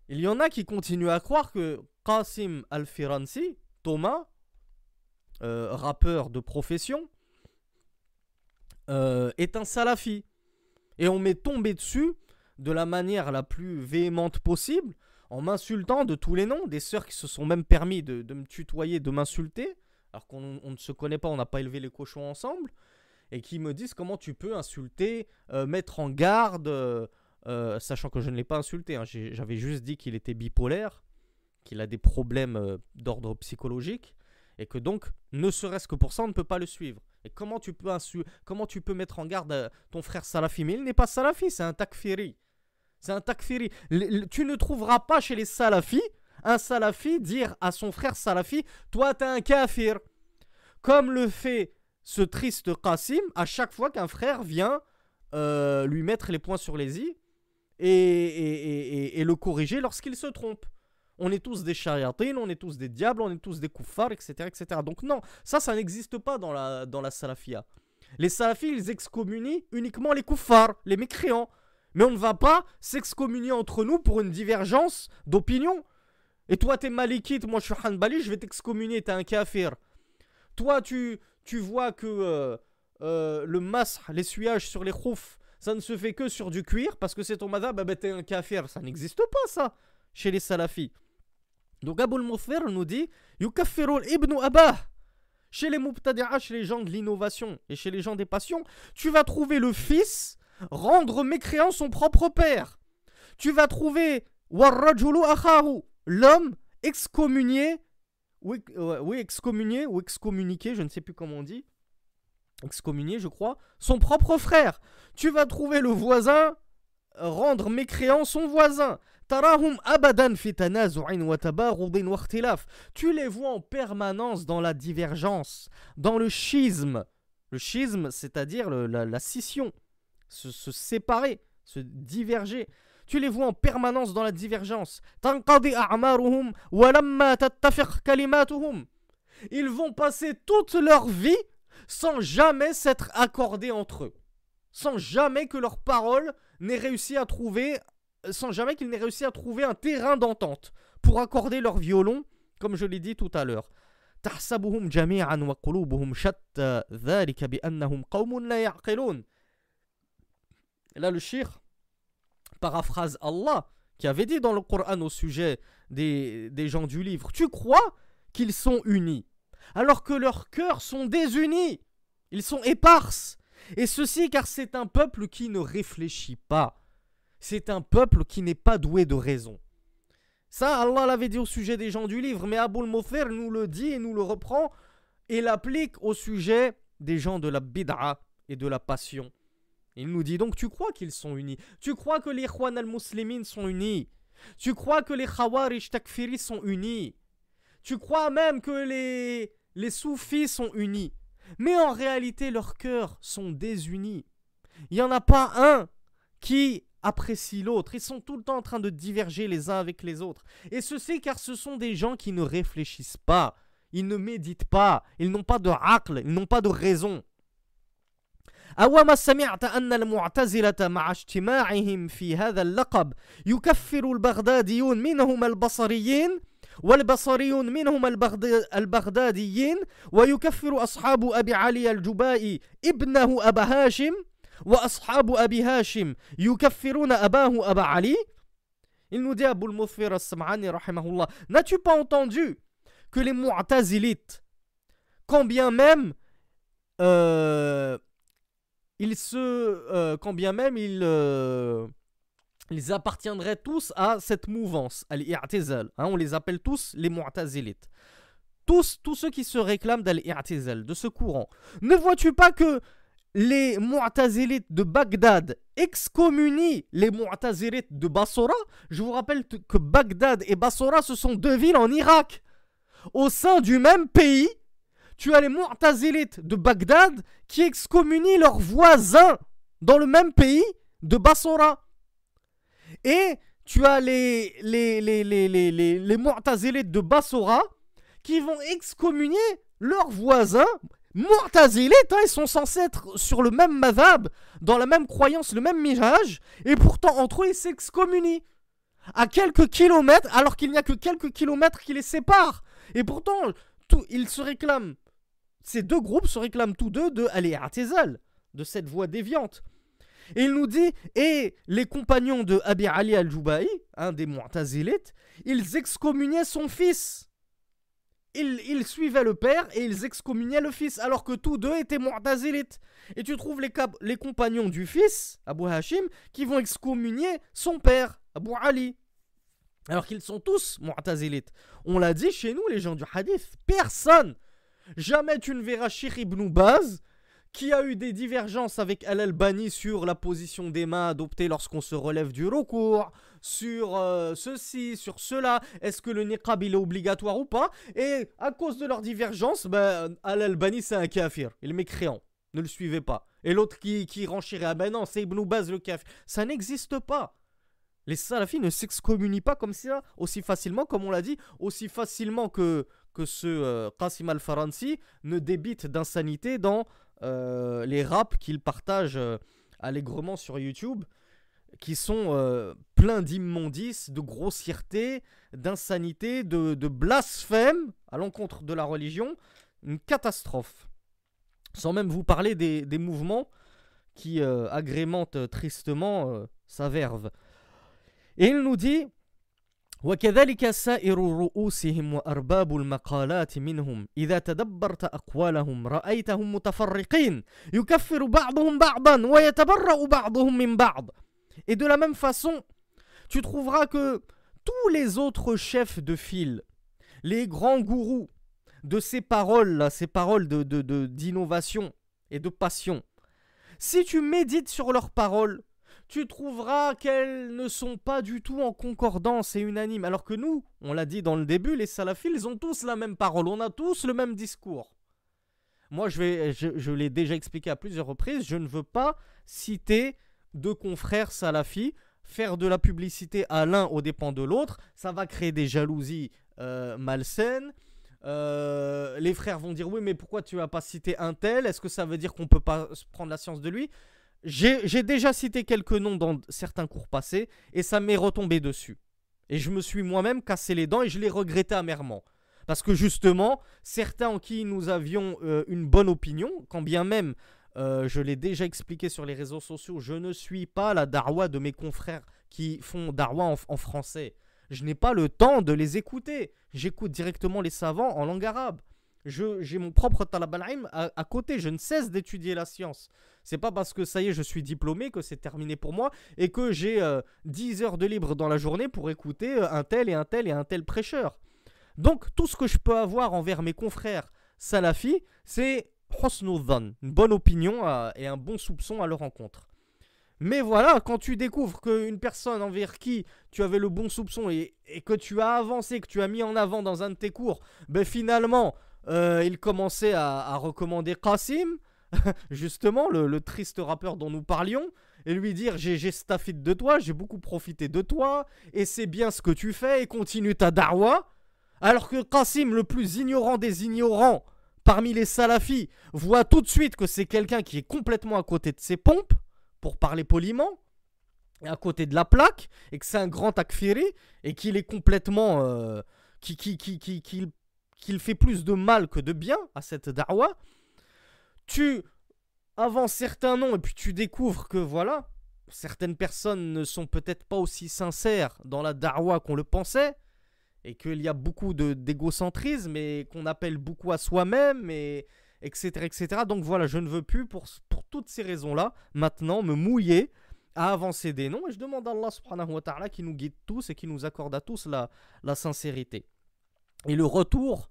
Il y en a qui continuent à croire que Qasim Al-Firansi, Thomas, rappeur de profession, est un salafi. Et on m'est tombé dessus de la manière la plus véhémente possible, en m'insultant de tous les noms, des sœurs qui se sont même permis de me tutoyer, de m'insulter, alors qu'on ne se connaît pas, on n'a pas élevé les cochons ensemble, et qui me disent comment tu peux insulter, mettre en garde, sachant que je ne l'ai pas insulté, hein, j'avais juste dit qu'il était bipolaire, qu'il a des problèmes d'ordre psychologique, et que donc, ne serait-ce que pour ça, on ne peut pas le suivre. Et comment tu peux mettre en garde ton frère salafi? Mais il n'est pas salafi, c'est un takfiri. C'est un takfiri. Tu ne trouveras pas chez les salafis un salafi dire à son frère salafi, toi t'es un kafir. Comme le fait ce triste Qasim à chaque fois qu'un frère vient lui mettre les points sur les i et le corriger lorsqu'il se trompe. On est tous des shayatines, on est tous des diables, on est tous des kuffars, etc. etc. Donc non, ça n'existe pas dans la salafia. Les salafis, ils excommunient uniquement les kuffars, les mécréants. Mais on ne va pas s'excommunier entre nous pour une divergence d'opinion. Et toi, t'es malikite, moi je suis hanbali, je vais t'excommunier, t'es un kafir. Toi, tu vois que le masr, l'essuyage sur les khouf, ça ne se fait que sur du cuir, parce que c'est ton madhab, bah t'es un kafir. Ça n'existe pas, ça, chez les salafis. Donc Abu al-Muthfir nous dit « Yukaffiru ibn abah » Chez les mubtadi'a, chez les gens de l'innovation et chez les gens des passions, tu vas trouver le fils rendre mécréant son propre père. Tu vas trouver warrajulu akhahu, l'homme excommunier oui, excommunier ou excommuniquer, je ne sais plus comment on dit, excommunier je crois, son propre frère. Tu vas trouver le voisin rendre mécréant son voisin. Tarahum abadan fi tanazu'in wa tabaghudin wa ikhtilaf. Tu les vois en permanence dans la divergence, dans le schisme. Le schisme, c'est-à-dire la scission, se séparer, se diverger. Tu les vois en permanence dans la divergence. Tanqadi a'maruhum wa lamma tattafiq kalimatuhum. Ils vont passer toute leur vie sans jamais s'être accordés entre eux, sans jamais que leurs paroles n'aient réussi à trouver, sans jamais qu'ils n'aient réussi à trouver un terrain d'entente pour accorder leur violon, comme je l'ai dit tout à l'heure. تحسبهم جميعا وقلوبهم شتى ذلك بأنهم قوم لا يعقلون. Là le shir paraphrase Allah qui avait dit dans le Coran au sujet des gens du livre: tu crois qu'ils sont unis alors que leurs cœurs sont désunis, ils sont éparses. Et ceci car c'est un peuple qui ne réfléchit pas, c'est un peuple qui n'est pas doué de raison. Ça, Allah l'avait dit au sujet des gens du livre, mais Abul Mufir nous le dit et nous le reprend et l'applique au sujet des gens de la bid'a et de la passion. Il nous dit donc: tu crois qu'ils sont unis, tu crois que les Ikhwan al-Muslimin sont unis, tu crois que les Khawarij Takfiri sont unis, tu crois même que les soufis sont unis, mais en réalité leurs cœurs sont désunis. Il n'y en a pas un qui apprécie l'autre, ils sont tout le temps en train de diverger les uns avec les autres. Et ceci car ce sont des gens qui ne réfléchissent pas, ils ne méditent pas, ils n'ont pas de aql, ils n'ont pas de raison. أوما سمعت أن المعتزلة مع اجتماعهم في هذا اللقب يكفر البغداديون منهم البصريين والبصريون منهم البغداديين ويكفر أصحاب أبي علي الجبائي ابنه أبا هاشم وأصحاب أبي هاشم يكفرون أباه أبا علي. Il nous dit Abul Mufir as-Sam'ani rahimahullah: n'as-tu pas entendu que les Mu'tazilites, quand bien même ils appartiendraient tous à cette mouvance, al-i'tizal, on les appelle tous les Mu'tazilites, tous ceux qui se réclament d'al-i'tizal, de ce courant. Ne vois-tu pas que les Mu'tazilites de Bagdad excommunient les Mu'tazilites de Bassora? Je vous rappelle que Bagdad et Bassora, ce sont deux villes en Irak. Au sein du même pays, tu as les Mu'tazilites de Bagdad qui excommunient leurs voisins dans le même pays de Bassora. Et tu as les Mu'tazilites de Bassora qui vont excommunier leurs voisins Mu'tazilites, ils sont censés être sur le même madhab, dans la même croyance, le même minhaj, et pourtant entre eux ils s'excommunient à quelques kilomètres, alors qu'il n'y a que quelques kilomètres qui les séparent. Et pourtant, ils se réclament, ces deux groupes se réclament tous deux de al-i'tizal, de cette voie déviante. Et il nous dit, et les compagnons de Abi Ali al-Juba'i, un des Mu'tazilites, ils excommuniaient son fils. Ils suivaient le père et ils excommuniaient le fils, alors que tous deux étaient Mu'tazilites. Et tu trouves les compagnons du fils, Abu Hashim, qui vont excommunier son père, Abu Ali, alors qu'ils sont tous Mu'tazilites. On l'a dit chez nous, les gens du hadith, personne, jamais tu ne verras Cheikh Ibn Baz, qui a eu des divergences avec Al-Albani sur la position des mains adoptée lorsqu'on se relève du recours, sur ceci, sur cela, est-ce que le niqab il est obligatoire ou pas? Et à cause de leur divergence, Al-Albani c'est un kafir, il est mécréant, ne le suivez pas. Et l'autre qui renchirait, ah ben non, c'est Ibn Baz le kafir. Ça n'existe pas. Les salafis ne s'excommunient pas comme ça, aussi facilement, comme on l'a dit, aussi facilement que ce Qasim al-Faransi ne débite d'insanité dans les raps qu'il partage allègrement sur YouTube, qui sont pleins d'immondices, de grossièreté, d'insanité, de blasphème à l'encontre de la religion. Une catastrophe. Sans même vous parler des mouvements qui agrémentent tristement sa verve. Et il nous dit: وكذلك سائر رؤوسهم وأرباب المقالات منهم إذا تدبرت أقوالهم رأيتهم متفرقين يكفر بعضهم بعضا ويتبرأ بعضهم من بعض. Et de la même façon, tu trouveras que tous les autres chefs de file, les grands gourous, de ces paroles-là, ces paroles d'innovation et de passion, si tu médites sur leurs paroles, tu trouveras qu'elles ne sont pas du tout en concordance et unanimes. Alors que nous, on l'a dit dans le début, les salafis, ils ont tous la même parole, on a tous le même discours. Moi, je l'ai déjà expliqué à plusieurs reprises, je ne veux pas citer deux confrères salafis, faire de la publicité à l'un aux dépens de l'autre, ça va créer des jalousies malsaines. Les frères vont dire oui, mais pourquoi tu n'as pas cité un tel? Est-ce que ça veut dire qu'on ne peut pas prendre la science de lui? J'ai déjà cité quelques noms dans certains cours passés et ça m'est retombé dessus. Et je me suis moi-même cassé les dents et je l'ai regretté amèrement. Parce que justement, certains en qui nous avions une bonne opinion, quand bien même, je l'ai déjà expliqué sur les réseaux sociaux, je ne suis pas la darwa de mes confrères qui font darwa en français. Je n'ai pas le temps de les écouter. J'écoute directement les savants en langue arabe. J'ai mon propre talab al-ilm à côté. Je ne cesse d'étudier la science. C'est pas parce que ça y est, je suis diplômé que c'est terminé pour moi et que j'ai 10 heures de libre dans la journée pour écouter un tel et un tel et un tel prêcheur. Donc, tout ce que je peux avoir envers mes confrères salafis, c'est husnul dhann, une bonne opinion et un bon soupçon à leur encontre. Mais voilà, quand tu découvres qu'une personne envers qui tu avais le bon soupçon et que tu as avancé, que tu as mis en avant dans un de tes cours, ben finalement, il commençait à recommander Qasim, justement, le triste rappeur dont nous parlions, et lui dire j'ai staffé de toi, j'ai beaucoup profité de toi, et c'est bien ce que tu fais, et continue ta darwa. Alors que Qasim, le plus ignorant des ignorants parmi les salafis, voit tout de suite que c'est quelqu'un qui est complètement à côté de ses pompes, pour parler poliment, à côté de la plaque, et que c'est un grand takfiri, et qu'il est complètement... qu'il fait plus de mal que de bien à cette da'wa. Tu avances certains noms, et puis tu découvres que voilà, certaines personnes ne sont peut-être pas aussi sincères dans la da'wa qu'on le pensait, et qu'il y a beaucoup d'égocentrisme, et qu'on appelle beaucoup à soi-même, et etc., etc. Donc voilà, je ne veux plus, pour toutes ces raisons-là, maintenant me mouiller à avancer des noms. Et je demande à Allah subhanahu wa ta'ala qui nous guide tous et qui nous accorde à tous la sincérité. Et le retour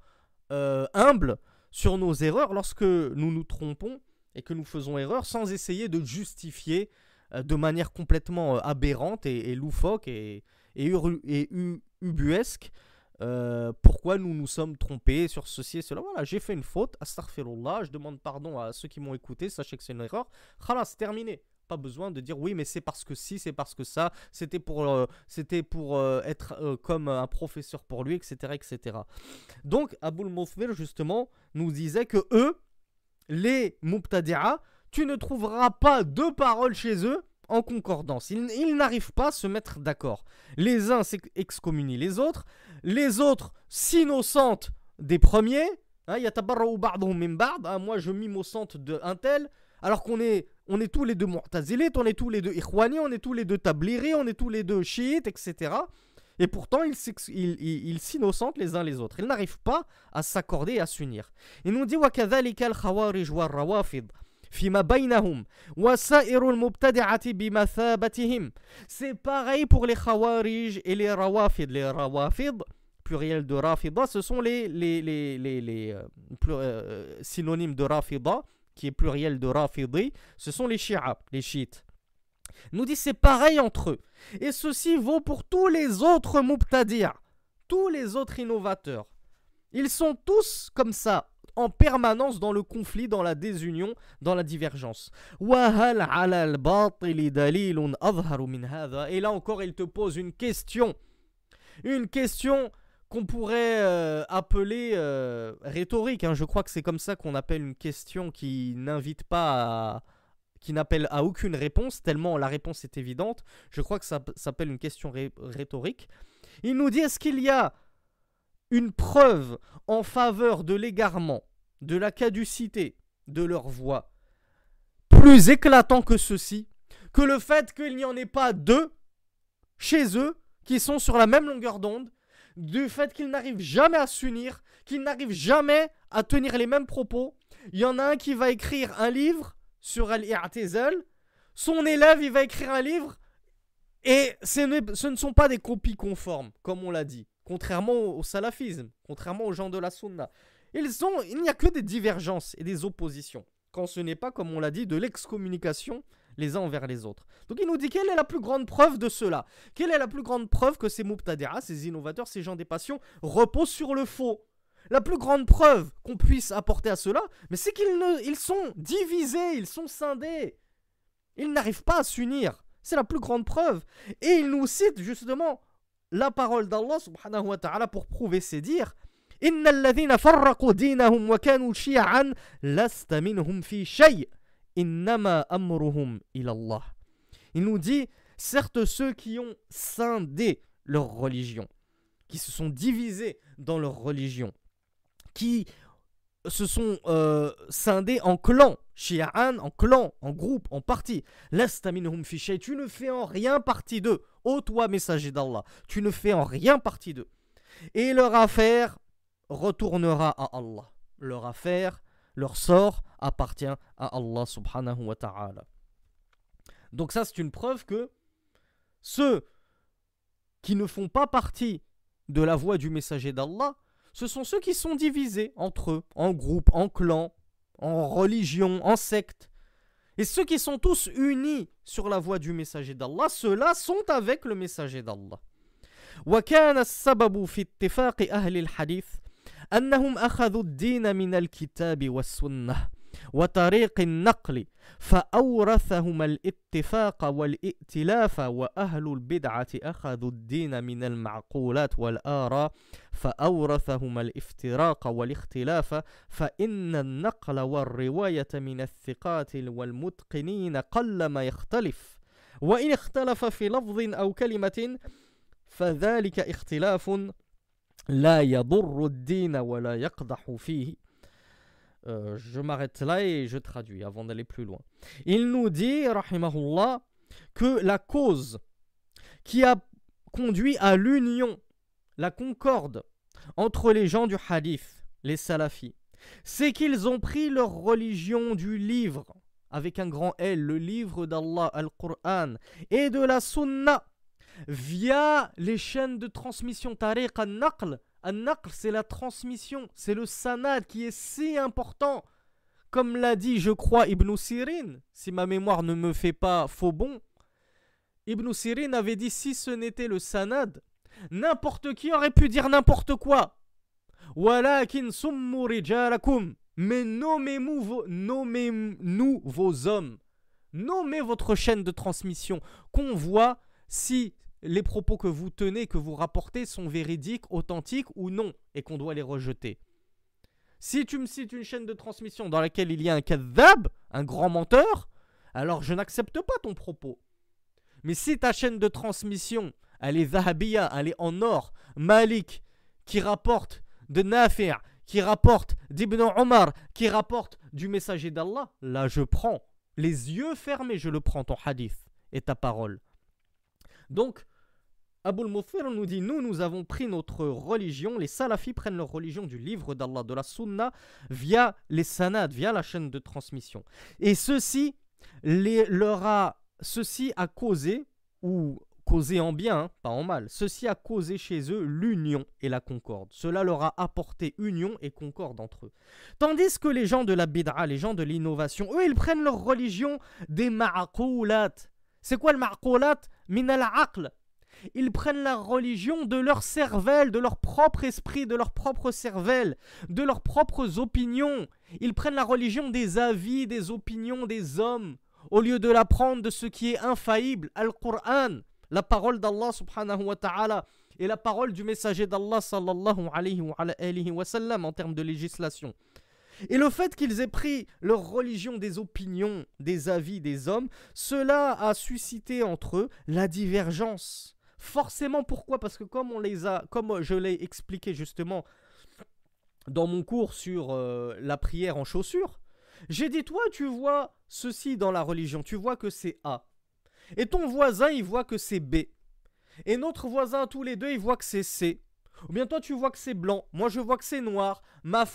humble sur nos erreurs lorsque nous nous trompons et que nous faisons erreur, sans essayer de justifier de manière complètement aberrante et loufoque et ubuesque pourquoi nous nous sommes trompés sur ceci et cela. Voilà, j'ai fait une faute, astaghfirullah, je demande pardon à ceux qui m'ont écouté, sachez que c'est une erreur. Khalas, c'est terminé. Pas besoin de dire oui, mais c'est parce que si, c'est parce que ça, c'était pour être comme un professeur pour lui, etc., etc. Donc, Aboul Mouthbir, justement, nous disait que eux, les Mubtadi'a, tu ne trouveras pas deux paroles chez eux en concordance. Ils n'arrivent pas à se mettre d'accord. Les uns excommunient les autres s'innocente des premiers. Yatabarra'u ba'duhum min ba'd. Moi je m'innocente d'un tel, alors qu'on est tous les deux mu'tazilites, on est tous les deux ikhwani, on est tous les deux tabliri, on est tous les deux chiites, etc. Et pourtant ils s'innocentent les uns les autres. Ils n'arrivent pas à s'accorder et à s'unir. Il nous dit wa kadhalika al-khawarij wa rawafid fima baynahum wa sa'irul mubtadi'ati bimathabatihim. C'est pareil pour les khawarij et les rawafid. Les rawafid, pluriel de rafida, ce sont les synonymes de rafida, qui est pluriel de rafidi, ce sont les chiites. Nous dit c'est pareil entre eux. Et ceci vaut pour tous les autres mubtadi'a, tous les autres innovateurs. Ils sont tous comme ça, en permanence dans le conflit, dans la désunion, dans la divergence. Et là encore, il te pose une question qu'on pourrait appeler rhétorique. Je crois que c'est comme ça qu'on appelle une question qui n'appelle à aucune réponse, tellement la réponse est évidente. Je crois que ça s'appelle une question rhétorique. Il nous dit, est-ce qu'il y a une preuve en faveur de l'égarement, de la caducité de leur voix, plus éclatant que ceci, que le fait qu'il n'y en ait pas deux chez eux qui sont sur la même longueur d'onde, du fait qu'ils n'arrivent jamais à s'unir, qu'ils n'arrivent jamais à tenir les mêmes propos. Il y en a un qui va écrire un livre sur Al-I'tizal, son élève il va écrire un livre, et ce ne sont pas des copies conformes, comme on l'a dit. Contrairement au salafisme, contrairement aux gens de la sunna. Il n'y a que des divergences et des oppositions, quand ce n'est pas, comme on l'a dit, de l'excommunication les uns envers les autres. Donc il nous dit quelle est la plus grande preuve de cela? Quelle est la plus grande preuve que ces mubtadi'a, ces innovateurs, ces gens des passions reposent sur le faux? La plus grande preuve qu'on puisse apporter à cela, mais c'est qu'ils sont divisés, ils sont scindés. Ils n'arrivent pas à s'unir. C'est la plus grande preuve. Et il nous cite justement la parole d'Allah subhanahu wa ta'ala pour prouver ses dires. Inna alladhina farraqu dinahum wa kanu shi'an lasta minhum fi shay'. Innama amruhum ila Allah. Il nous dit, certes ceux qui ont scindé leur religion, qui se sont divisés dans leur religion, qui se sont scindés en clans, shi'an, en clans, en groupes, en parties. Lasta minhum fi shay'. Tu ne fais en rien partie d'eux. Ô toi, messager d'Allah, tu ne fais en rien partie d'eux. Et leur affaire retournera à Allah. Leur affaire, leur sort appartient à Allah subhanahu wa ta'ala. Donc ça, c'est une preuve que ceux qui ne font pas partie de la voie du messager d'Allah, ce sont ceux qui sont divisés entre eux, en groupes, en clans, en religions, en sectes. Et ceux qui sont tous unis sur la voie du messager d'Allah, ceux-là sont avec le messager d'Allah. وكان السبب في اتفاق أهل الحديث أنهم أخذوا الدين من الكتاب والسنة وطريق النقل فأورثهم الاتفاق والائتلاف وأهل البدعة أخذوا الدين من المعقولات والآراء فأورثهم الافتراق والاختلاف فإن النقل والرواية من الثقات والمتقنين قلما يختلف وإن اختلف في لفظ أو كلمة فذلك اختلاف لا يضر الدين ولا يقدح فيه. Je m'arrête là et je traduis avant d'aller plus loin. Il nous dit, rahimahullah, que la cause qui a conduit à l'union, la concorde entre les gens du hadith, les salafis, c'est qu'ils ont pris leur religion du livre, avec un grand L, le livre d'Allah, Al-Qur'an, et de la sunna, via les chaînes de transmission, tariq al-naql. Al-naql, c'est la transmission, c'est le sanad qui est si important. Comme l'a dit, je crois, Ibn Sirin, si ma mémoire ne me fait pas faux bon, Ibn Sirin avait dit, si ce n'était le sanad, n'importe qui aurait pu dire n'importe quoi. Walakin summu rijalakum. Mais nommez-nous vos hommes. Nommez votre chaîne de transmission, qu'on voit si les propos que vous tenez, que vous rapportez sont véridiques, authentiques ou non, et qu'on doit les rejeter. Si tu me cites une chaîne de transmission dans laquelle il y a un kadhab, un grand menteur, alors je n'accepte pas ton propos. Mais si ta chaîne de transmission, elle est zahabiyya, elle est en or, Malik, qui rapporte de Nafi', qui rapporte d'Ibn Omar, qui rapporte du messager d'Allah, là je prends, les yeux fermés, je le prends, ton hadith et ta parole. Donc, Abul Muthir nous dit, nous avons pris notre religion, les salafis prennent leur religion du livre d'Allah, de la sunna, via les sanad, via la chaîne de transmission. Et ceci a causé, ou causé en bien, pas en mal, ceci a causé chez eux l'union et la concorde. Cela leur a apporté union et concorde entre eux. Tandis que les gens de la bid'a, les gens de l'innovation, eux, ils prennent leur religion des ma'qoulat. C'est quoi le ma'qoulat? Min al-aql. Ils prennent la religion de leur cervelle, de leur propre esprit, de leur propre cervelle, de leurs propres opinions. Ils prennent la religion des avis, des opinions des hommes, au lieu de la prendre de ce qui est infaillible, Al-Qur'an, la parole d'Allah subhanahu wa ta'ala, et la parole du messager d'Allah sallallahu alayhi wa sallam en termes de législation. Et le fait qu'ils aient pris leur religion des opinions, des avis des hommes, cela a suscité entre eux la divergence. Forcément, pourquoi? Parce que comme je l'ai expliqué justement dans mon cours sur la prière en chaussures, j'ai dit, toi tu vois ceci dans la religion, tu vois que c'est A. Et ton voisin il voit que c'est B. Et notre voisin tous les deux il voit que c'est C. Ou bien toi tu vois que c'est blanc, moi je vois que c'est noir, ma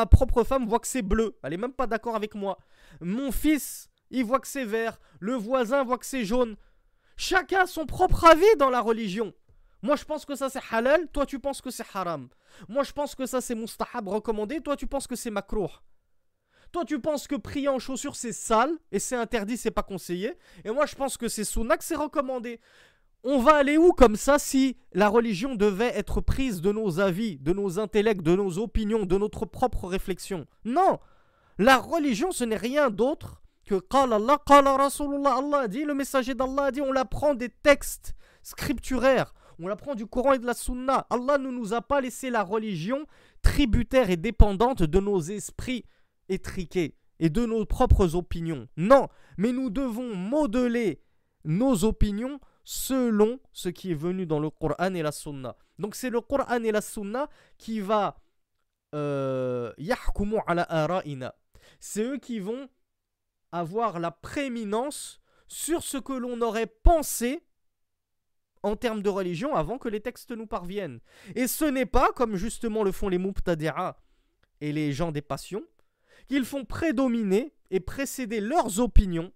propre femme voit que c'est bleu, elle est même pas d'accord avec moi. Mon fils il voit que c'est vert, le voisin voit que c'est jaune. Chacun a son propre avis dans la religion. Moi, je pense que ça c'est halal, toi tu penses que c'est haram. Moi, je pense que ça c'est mustahab recommandé, toi tu penses que c'est makrouh. Toi, tu penses que prier en chaussures c'est sale et c'est interdit, c'est pas conseillé. Et moi, je pense que c'est sunna, que c'est recommandé. On va aller où comme ça si la religion devait être prise de nos avis, de nos intellects, de nos opinions, de notre propre réflexion? Non! La religion, ce n'est rien d'autre que Qala Allah, Qala Rasulullah, Allah a dit, le messager d'Allah a dit, on l'apprend des textes scripturaires, on l'apprend du Coran et de la Sunna. Allah ne nous a pas laissé la religion tributaire et dépendante de nos esprits étriqués et de nos propres opinions. Non, mais nous devons modeler nos opinions selon ce qui est venu dans le Coran et la Sunna. Donc c'est le Coran et la Sunna qui va yahkumu ala ara'ina. C'est eux qui vont avoir la prééminence sur ce que l'on aurait pensé en termes de religion avant que les textes nous parviennent. Et ce n'est pas, comme justement le font les mubtadi'a et les gens des passions, qu'ils font prédominer et précéder leurs opinions,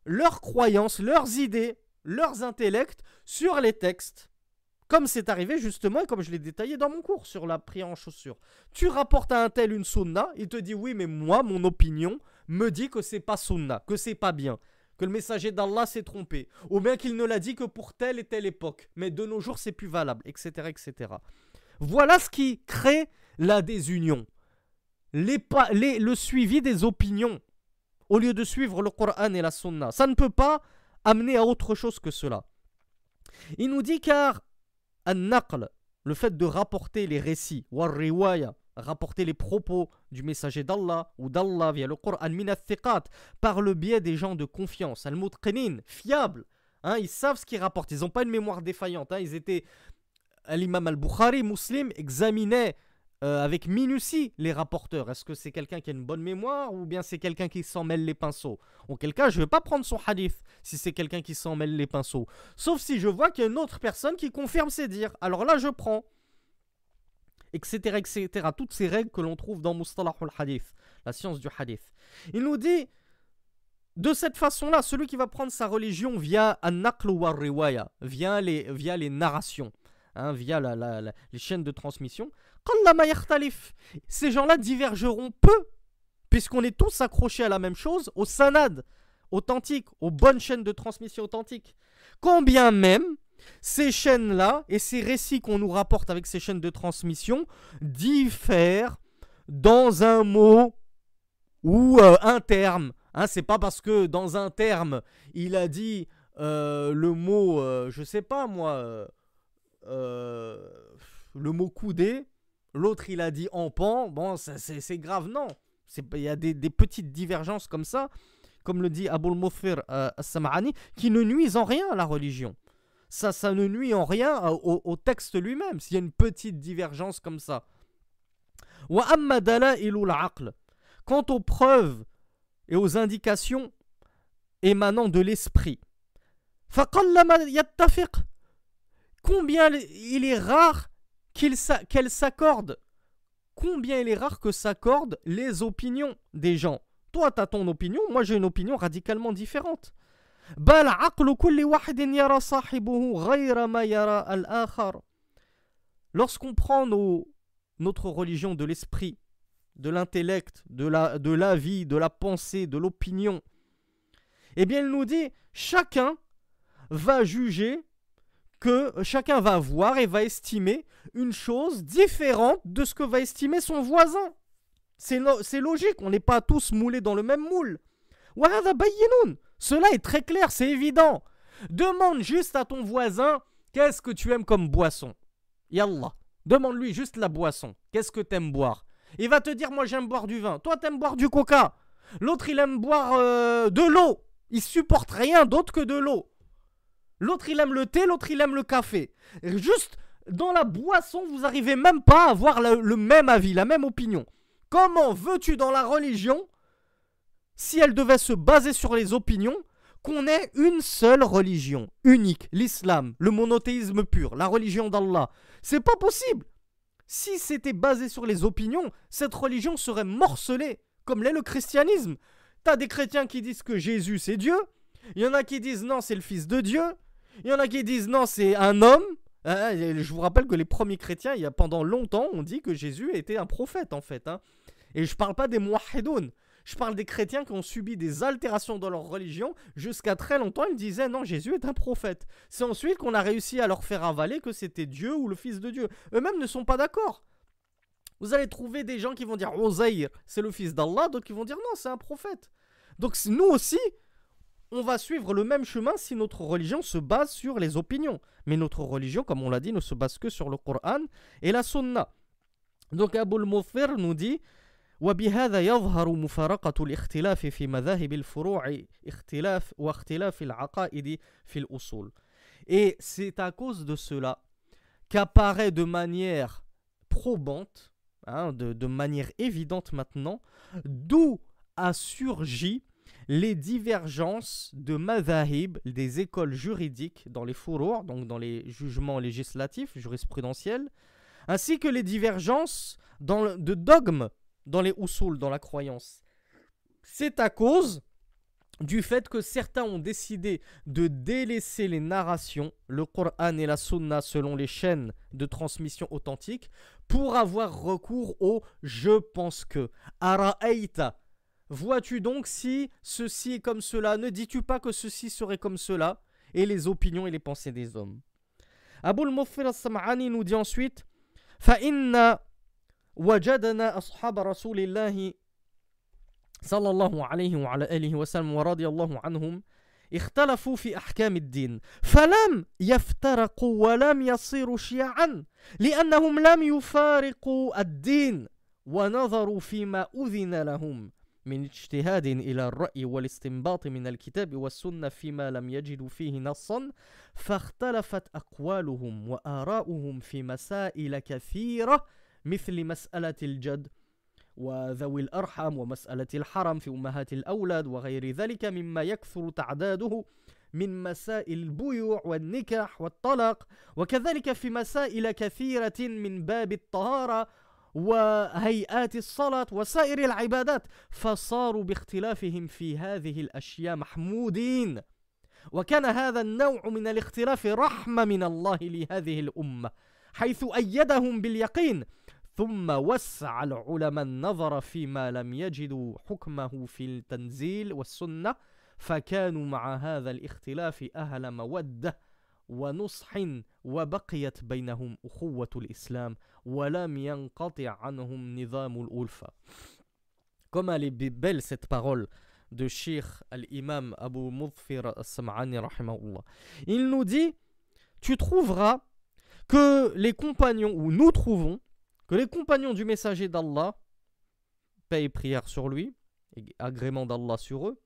leurs croyances, leurs idées, leurs intellects sur les textes. Comme c'est arrivé justement, et comme je l'ai détaillé dans mon cours sur la prière en chaussures. Tu rapportes à un tel une sunna, il te dit oui, mais moi, mon opinion me dit que c'est pas sunna, que c'est pas bien, que le messager d'Allah s'est trompé, ou bien qu'il ne l'a dit que pour telle et telle époque, mais de nos jours c'est plus valable, etc., etc. Voilà ce qui crée la désunion, le suivi des opinions, au lieu de suivre le Coran et la sunna. Ça ne peut pas amener à autre chose que cela. Il nous dit car An-Naql, le fait de rapporter les récits, War-Riwaya, rapporter les propos du messager d'Allah ou d'Allah via le Coran, Min-Athiqat, par le biais des gens de confiance, Al-Mutqinin, fiables, hein, ils savent ce qu'ils rapportent, ils n'ont pas une mémoire défaillante, hein, ils étaient, l'imam Al-Bukhari, Muslim, examinait avec minutie les rapporteurs. Est-ce que c'est quelqu'un qui a une bonne mémoire ou bien c'est quelqu'un qui s'en mêle les pinceaux? Auquel cas, je ne vais pas prendre son hadith si c'est quelqu'un qui s'en mêle les pinceaux. Sauf si je vois qu'il y a une autre personne qui confirme ses dires. Alors là, je prends. Etc. etc. Toutes ces règles que l'on trouve dans Mustalah al-Hadith, la science du hadith. Il nous dit, de cette façon-là, celui qui va prendre sa religion via an-naql wa riwaya, via les narrations, hein, via les chaînes de transmission, ces gens-là divergeront peu, puisqu'on est tous accrochés à la même chose, au sanad authentique, aux bonnes chaînes de transmission authentiques. Combien même ces chaînes-là et ces récits qu'on nous rapporte avec ces chaînes de transmission diffèrent dans un mot ou un terme. Hein, c'est pas parce que dans un terme, il a dit le mot, je sais pas moi, le mot coudé, l'autre il a dit empan, bon c'est grave, non. Il y a des petites divergences comme ça, comme le dit Abul Mufir As-Sam'ani, qui ne nuisent en rien à la religion. Ça ne nuit en rien au texte lui-même, s'il y a une petite divergence comme ça. Wa amma dalailul aql. Quant aux preuves et aux indications émanant de l'esprit, faqallama yattafiq. Combien il est rare qu'elles s'accordent. Combien il est rare que s'accordent les opinions des gens. Toi, tu as ton opinion, moi j'ai une opinion radicalement différente. Lorsqu'on prend notre religion de l'esprit, de l'intellect, de la vie, de la pensée, de l'opinion, eh bien il nous dit, chacun va juger, que chacun va voir et va estimer une chose différente de ce que va estimer son voisin. C'est logique, on n'est pas tous moulés dans le même moule. Cela est très clair, c'est évident. Demande juste à ton voisin, qu'est-ce que tu aimes comme boisson? Yallah, demande-lui juste la boisson. Qu'est-ce que tu aimes boire? Il va te dire, moi j'aime boire du vin. Toi, tu aimes boire du coca. L'autre, il aime boire de l'eau. Il supporte rien d'autre que de l'eau. L'autre, il aime le thé, l'autre, il aime le café. Juste dans la boisson, vous n'arrivez même pas à avoir le même avis, la même opinion. Comment veux-tu dans la religion, si elle devait se baser sur les opinions, qu'on ait une seule religion, unique, l'islam, le monothéisme pur, la religion d'Allah? C'est pas possible. Si c'était basé sur les opinions, cette religion serait morcelée, comme l'est le christianisme. T'as des chrétiens qui disent que Jésus c'est Dieu, il y en a qui disent non c'est le fils de Dieu, il y en a qui disent non c'est un homme, Je vous rappelle que les premiers chrétiens, pendant longtemps, on dit que Jésus était un prophète en fait. Hein. Et je parle pas des muwahhidoun. Je parle des chrétiens qui ont subi des altérations dans leur religion. Jusqu'à très longtemps, ils disaient non, Jésus est un prophète. C'est ensuite qu'on a réussi à leur faire avaler que c'était Dieu ou le Fils de Dieu. Eux-mêmes ne sont pas d'accord. Vous allez trouver des gens qui vont dire Ozaïr, c'est le fils d'Allah, d'autres qui vont dire non, c'est un prophète. Donc nous aussi, on va suivre le même chemin si notre religion se base sur les opinions. Mais notre religion, comme on l'a dit, ne se base que sur le Coran et la Sunna. Donc Abu al-Mufir nous dit وبهذا يظهر مفارقة الاختلاف في مذاهب الفروع واختلاف العقائد في الأصول. Et c'est à cause de cela qu'apparaît de manière probante, de manière évidente maintenant, d'où a surgi les divergences de madhahib, des écoles juridiques dans les furu', donc dans les jugements législatifs, jurisprudentiels, ainsi que les divergences de dogmes dans les usul, dans la croyance. C'est à cause du fait que certains ont décidé de délaisser les narrations, le Coran et la Sunna selon les chaînes de transmission authentiques, pour avoir recours au « je pense que ». Ara'aïta. Vois-tu donc si ceci est comme cela? Ne dis-tu pas que ceci serait comme cela? Et les opinions et les pensées des hommes. Abu al-Mufir al-Sam'ani nous dit ensuite فَإِنَّ وجدنا أصحاب رسول الله صلى الله عليه وعلى آله وسلم ورضي الله عنهم اختلفوا في أحكام الدين فلم يفترقوا ولم يصيروا شيعا لأنهم لم يفارقوا الدين ونظروا فيما أذن لهم من اجتهاد إلى الرأي والاستنباط من الكتاب والسنة فيما لم يجدوا فيه نصا فاختلفت أقوالهم وآراؤهم في مسائل كثيرة مثل مسألة الجد وذوي الأرحام ومسألة الحرم في أمهات الأولاد وغير ذلك مما يكثر تعداده من مسائل البيوع والنكاح والطلاق وكذلك في مسائل كثيرة من باب الطهارة وهيئات الصلاة وسائر العبادات فصاروا باختلافهم في هذه الأشياء محمودين وكان هذا النوع من الاختلاف رحمة من الله لهذه الأمة حيث أيدهم باليقين ثم وسع العلماء النظر فيما لم يجدوا حكمه في التنزيل والسنة فكانوا مع هذا الاختلاف أهل مودة ونصح وبقيت بينهم أخوة الإسلام ولم ينقطع عنهم نظام الألفة. Comme elle est belle cette parole de Cheikh al-Imam Abu Mudfir al-Sam'ani rahimahullah. Il nous dit, tu trouveras que les compagnons, ou nous trouvons, que les compagnons du messager d'Allah, paix et prière sur lui, et agrément d'Allah sur eux,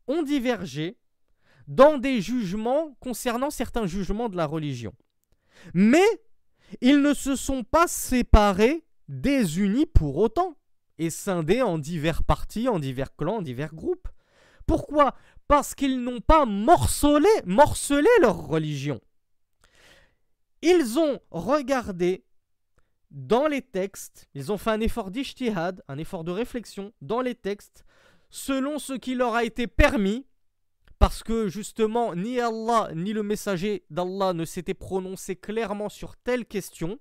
ont divergé dans des jugements concernant certains jugements de la religion. Mais ils ne se sont pas séparés, désunis pour autant, et scindés en divers partis, en divers clans, en divers groupes. Pourquoi? Parce qu'ils n'ont pas morcelé leur religion. Ils ont regardé dans les textes, ils ont fait un effort d'ijtihad, un effort de réflexion dans les textes, selon ce qui leur a été permis, parce que justement, ni Allah, ni le messager d'Allah ne s'étaient prononcés clairement sur telle question,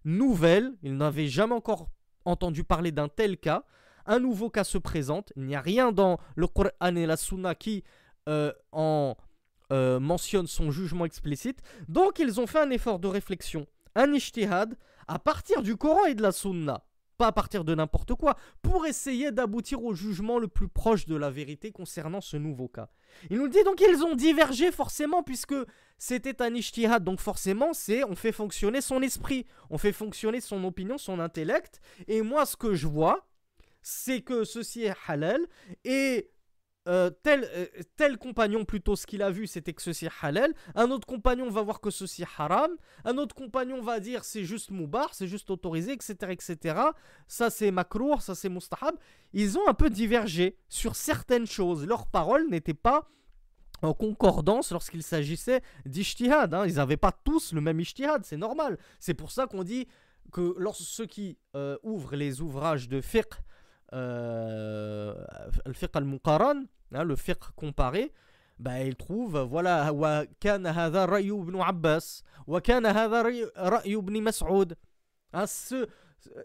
nouvelle, ils n'avaient jamais encore entendu parler d'un tel cas, un nouveau cas se présente, il n'y a rien dans le Coran et la Sunna qui mentionne son jugement explicite, donc ils ont fait un effort de réflexion, un ijtihad, à partir du Coran et de la Sunna, pas à partir de n'importe quoi, pour essayer d'aboutir au jugement le plus proche de la vérité concernant ce nouveau cas. Il nous dit donc qu'ils ont divergé forcément puisque c'était un ijtihad, donc forcément on fait fonctionner son esprit, on fait fonctionner son opinion, son intellect, et moi ce que je vois, c'est que ceci est halal, et tel compagnon plutôt ce qu'il a vu c'était que ceci est halal, un autre compagnon va voir que ceci est haram, un autre compagnon va dire c'est juste mubah, c'est juste autorisé, etc. Ça c'est makrouh, ça c'est mustahab. Ils ont un peu divergé sur certaines choses, leurs paroles n'étaient pas en concordance lorsqu'il s'agissait d'ijtihad, ils n'avaient pas tous le même ijtihad, c'est normal. C'est pour ça qu'on dit que ceux qui ouvrent les ouvrages de fiqh, le fiqh al-muqaran, le fiqh comparé, bah, il trouve, voilà, wa kana hadha ra'yu ibn Abbas, wa kana hadha ra'yu ibn Mas'ud. Hein,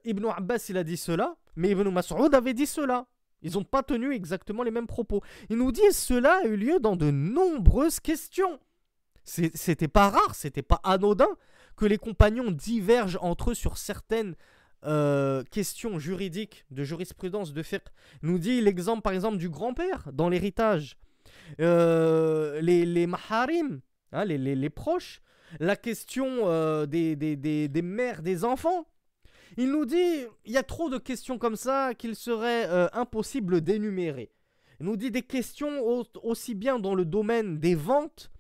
Ibn Abbas, il a dit cela, mais Ibn Mas'ud avait dit cela. Ils n'ont pas tenu exactement les mêmes propos. Il nous dit cela a eu lieu dans de nombreuses questions. C'était pas rare, c'était pas anodin que les compagnons divergent entre eux sur certaines questions juridiques, de jurisprudence, de fiqh. Il nous dit l'exemple par exemple du grand-père dans l'héritage. Les maharim, hein, les proches, la question des mères des enfants. Il nous dit il y a trop de questions comme ça qu'il serait impossible d'énumérer. Il nous dit des questions aussi bien dans le domaine des ventes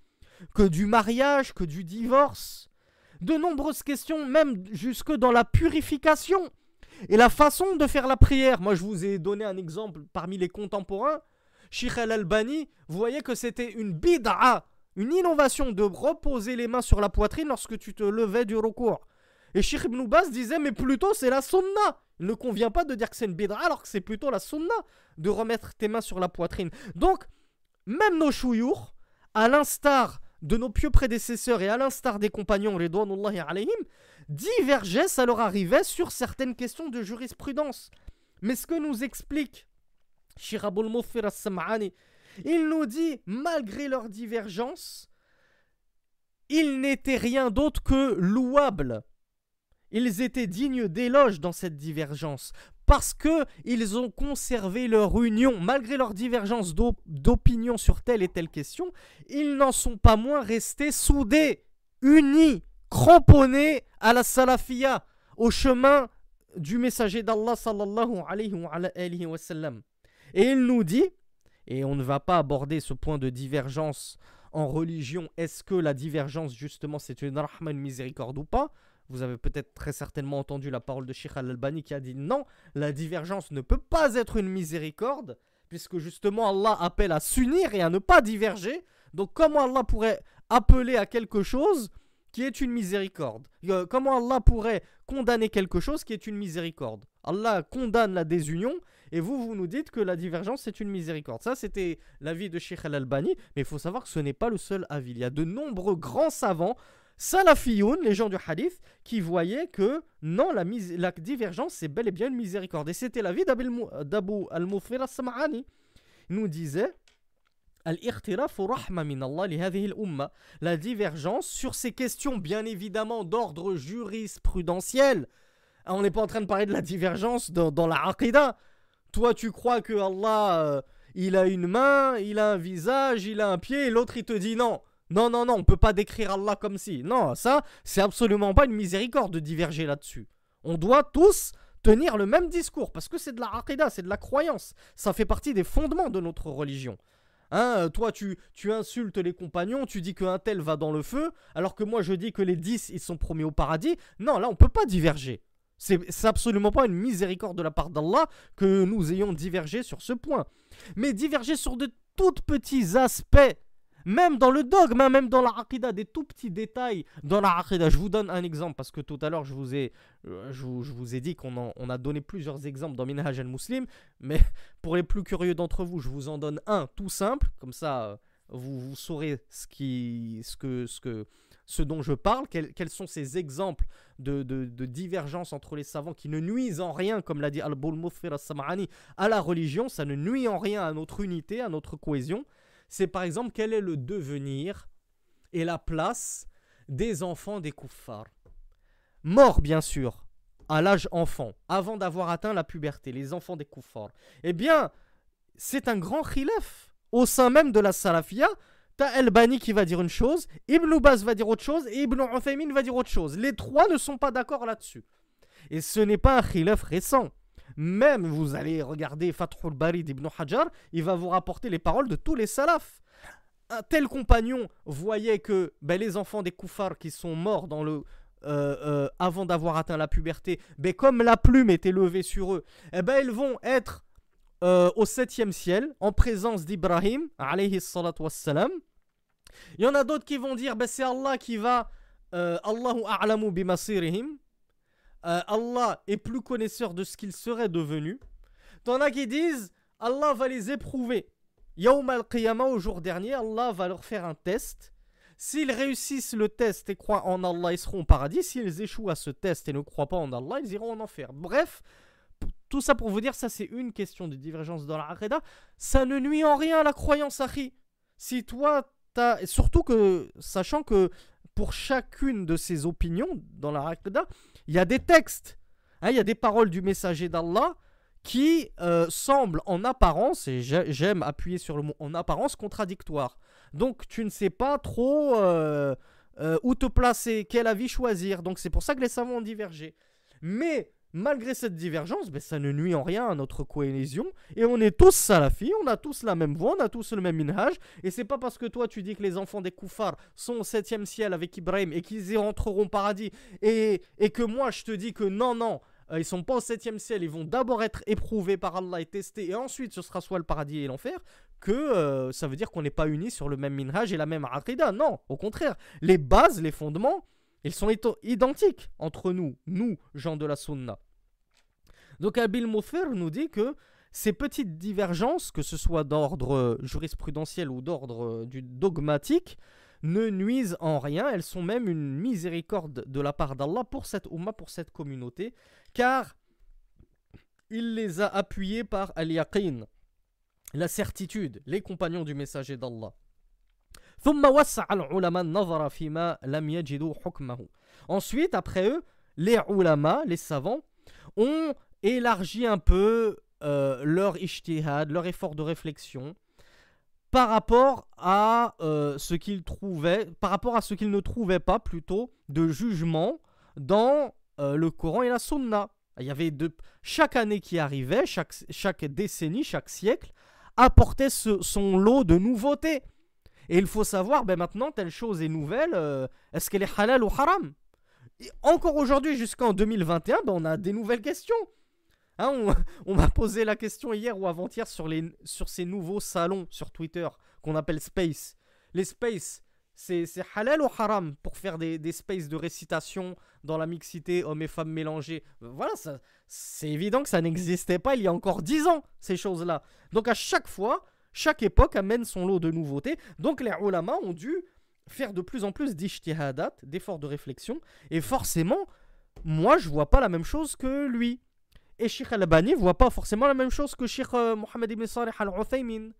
que du mariage, que du divorce. De nombreuses questions, même jusque dans la purification et la façon de faire la prière. Moi, je vous ai donné un exemple parmi les contemporains. Sheikh Al-Albani, vous voyez que c'était une bid'a, une innovation de reposer les mains sur la poitrine lorsque tu te levais du recours. Et Sheikh Ibn Baz disait, mais plutôt c'est la sunna. Il ne convient pas de dire que c'est une bid'a, alors que c'est plutôt la sunna de remettre tes mains sur la poitrine. Donc, même nos chouyours, à l'instar de nos pieux prédécesseurs et à l'instar des compagnons, ridwanullahi alayhim, divergeaient, ça leur arrivait sur certaines questions de jurisprudence. Mais ce que nous explique Cheikh Abul Mufir as-Sam'ani, il nous dit, malgré leurs divergences, ils n'étaient rien d'autre que louables. Ils étaient dignes d'éloge dans cette divergence, parce qu'ils ont conservé leur union. Malgré leur divergence d'opinion sur telle et telle question, ils n'en sont pas moins restés soudés, unis, cramponnés à la salafiyya, au chemin du messager d'Allah sallallahu alayhi wa sallam. Et il nous dit, et on ne va pas aborder ce point de divergence en religion, est-ce que la divergence justement c'est une rahma, une miséricorde ou pas? Vous avez peut-être très certainement entendu la parole de Sheikh Al-Albani qui a dit non, la divergence ne peut pas être une miséricorde, puisque justement Allah appelle à s'unir et à ne pas diverger. Donc comment Allah pourrait appeler à quelque chose qui est une miséricorde? Comment Allah pourrait condamner quelque chose qui est une miséricorde? Allah condamne la désunion et vous nous dites que la divergence c'est une miséricorde. Ça c'était l'avis de Sheikh Al-Albani, mais il faut savoir que ce n'est pas le seul avis. Il y a de nombreux grands savants Salafiyoun, les gens du hadith, qui voyaient que non, la divergence c'est bel et bien une miséricorde. Et c'était l'avis d'Abu al-Mufir as-Sam'ani. Il nous disait Al-Ikhtiraf rahma min Allah li hadhihi al-umma. La divergence sur ces questions, bien évidemment, d'ordre jurisprudentiel. On n'est pas en train de parler de la divergence dans la aqidah. Toi, tu crois que Allah, il a une main, il a un visage, il a un pied, et l'autre, il te dit non. Non, on ne peut pas décrire Allah comme si. Non, ça, c'est absolument pas une miséricorde de diverger là-dessus. On doit tous tenir le même discours, parce que c'est de la aqidah, c'est de la croyance. Ça fait partie des fondements de notre religion. Hein, toi, tu insultes les compagnons, tu dis qu'un tel va dans le feu, alors que moi, je dis que les 10, ils sont promis au paradis. Non, là, on ne peut pas diverger. C'est absolument pas une miséricorde de la part d'Allah que nous ayons divergé sur ce point. Mais diverger sur de tout petits aspects, même dans le dogme, même dans la aqidah, des tout petits détails dans la aqidah. Je vous donne un exemple, parce que tout à l'heure, je vous ai dit qu'on a donné plusieurs exemples dans Minhaj al-Muslim, mais pour les plus curieux d'entre vous, je vous en donne un tout simple, comme ça, vous saurez ce dont je parle, quels sont ces exemples de divergence entre les savants qui ne nuisent en rien, comme l'a dit Abul Mufir as-Sam'ani, à la religion. Ça ne nuit en rien à notre unité, à notre cohésion. C'est par exemple quel est le devenir et la place des enfants des kuffars. Morts bien sûr, à l'âge enfant, avant d'avoir atteint la puberté, les enfants des kuffars. Eh bien, c'est un grand khilaf au sein même de la salafiyya. T'as Al-Bani qui va dire une chose, Ibn Baz va dire autre chose et Ibn Uthaymin va dire autre chose. Les trois ne sont pas d'accord là-dessus. Et ce n'est pas un khilaf récent. Même vous allez regarder Fathul Bari d'Ibn Hajar, il va vous rapporter les paroles de tous les salafs. Un tel compagnon voyait que les enfants des kuffars qui sont morts avant d'avoir atteint la puberté, comme la plume était levée sur eux, ils vont être au 7e ciel en présence d'Ibrahim alayhi salatu wassalam. Il y en a d'autres qui vont dire c'est Allah qui va Allahu a'lamu bimasirihim. Allah est plus connaisseur de ce qu'ils seraient devenus. T'en as qui disent Allah va les éprouver. Yawm al-Qiyamah, au jour dernier, Allah va leur faire un test. S'ils réussissent le test et croient en Allah, ils seront au paradis. S'ils échouent à ce test et ne croient pas en Allah, ils iront en enfer. Bref, tout ça pour vous dire, ça c'est une question de divergence dans la Aqidah. Ça ne nuit en rien à la croyance, Akhi. Si toi, surtout que, sachant que pour chacune de ces opinions dans la Aqidah, il y a des textes. Hein, il y a des paroles du messager d'Allah qui semblent en apparence, et j'aime appuyer sur le mot en apparence, contradictoires. Donc tu ne sais pas trop où te placer, quel avis choisir. Donc c'est pour ça que les savants ont divergé. Mais malgré cette divergence, ben, ça ne nuit en rien à notre cohésion. Et on est tous salafis, on a tous la même voix, on a tous le même minhaj. Et c'est pas parce que toi tu dis que les enfants des koufars sont au 7e ciel avec Ibrahim et qu'ils y rentreront au paradis. Et que moi je te dis que non, ils sont pas au 7e ciel, ils vont d'abord être éprouvés par Allah et testés. Et ensuite ce sera soit le paradis et l'enfer. Que ça veut dire qu'on n'est pas unis sur le même minhaj et la même aqidah. Non, au contraire. Les bases, les fondements, ils sont identiques entre nous, gens de la sunna. Donc Abil Mouthir nous dit que ces petites divergences, que ce soit d'ordre jurisprudentiel ou d'ordre dogmatique, ne nuisent en rien. Elles sont même une miséricorde de la part d'Allah pour cette umma, pour cette communauté, car il les a appuyées par al-yaqin, la certitude, les compagnons du messager d'Allah. Ensuite, après eux, les ulama, les savants, ont élargi un peu leur ijtihad, leur effort de réflexion par rapport à ce qu'ils trouvaient, par rapport à ce qu'ils ne trouvaient pas plutôt de jugement dans le Coran et la Sunna. Il y avait chaque année qui arrivait, chaque décennie, chaque siècle, apportait son lot de nouveautés. Et il faut savoir, ben maintenant, telle chose est nouvelle, est-ce qu'elle est halal ou haram? Et encore aujourd'hui, jusqu'en 2021, ben on a des nouvelles questions. Hein, on m'a posé la question hier ou avant-hier sur ces nouveaux salons sur Twitter qu'on appelle Space. Les Space, c'est halal ou haram pour faire des spaces de récitation dans la mixité hommes et femmes mélangés? Voilà, c'est évident que ça n'existait pas il y a encore 10 ans, ces choses-là. Donc à chaque fois, chaque époque amène son lot de nouveautés. Donc les ulama ont dû faire de plus en plus d'ijtihadat, d'efforts de réflexion. Et forcément, moi je vois pas la même chose que lui. Et Sheikh Al-Albani voit pas forcément la même chose que Sheikh Mohammed ibn Salih Al-Uthaymin.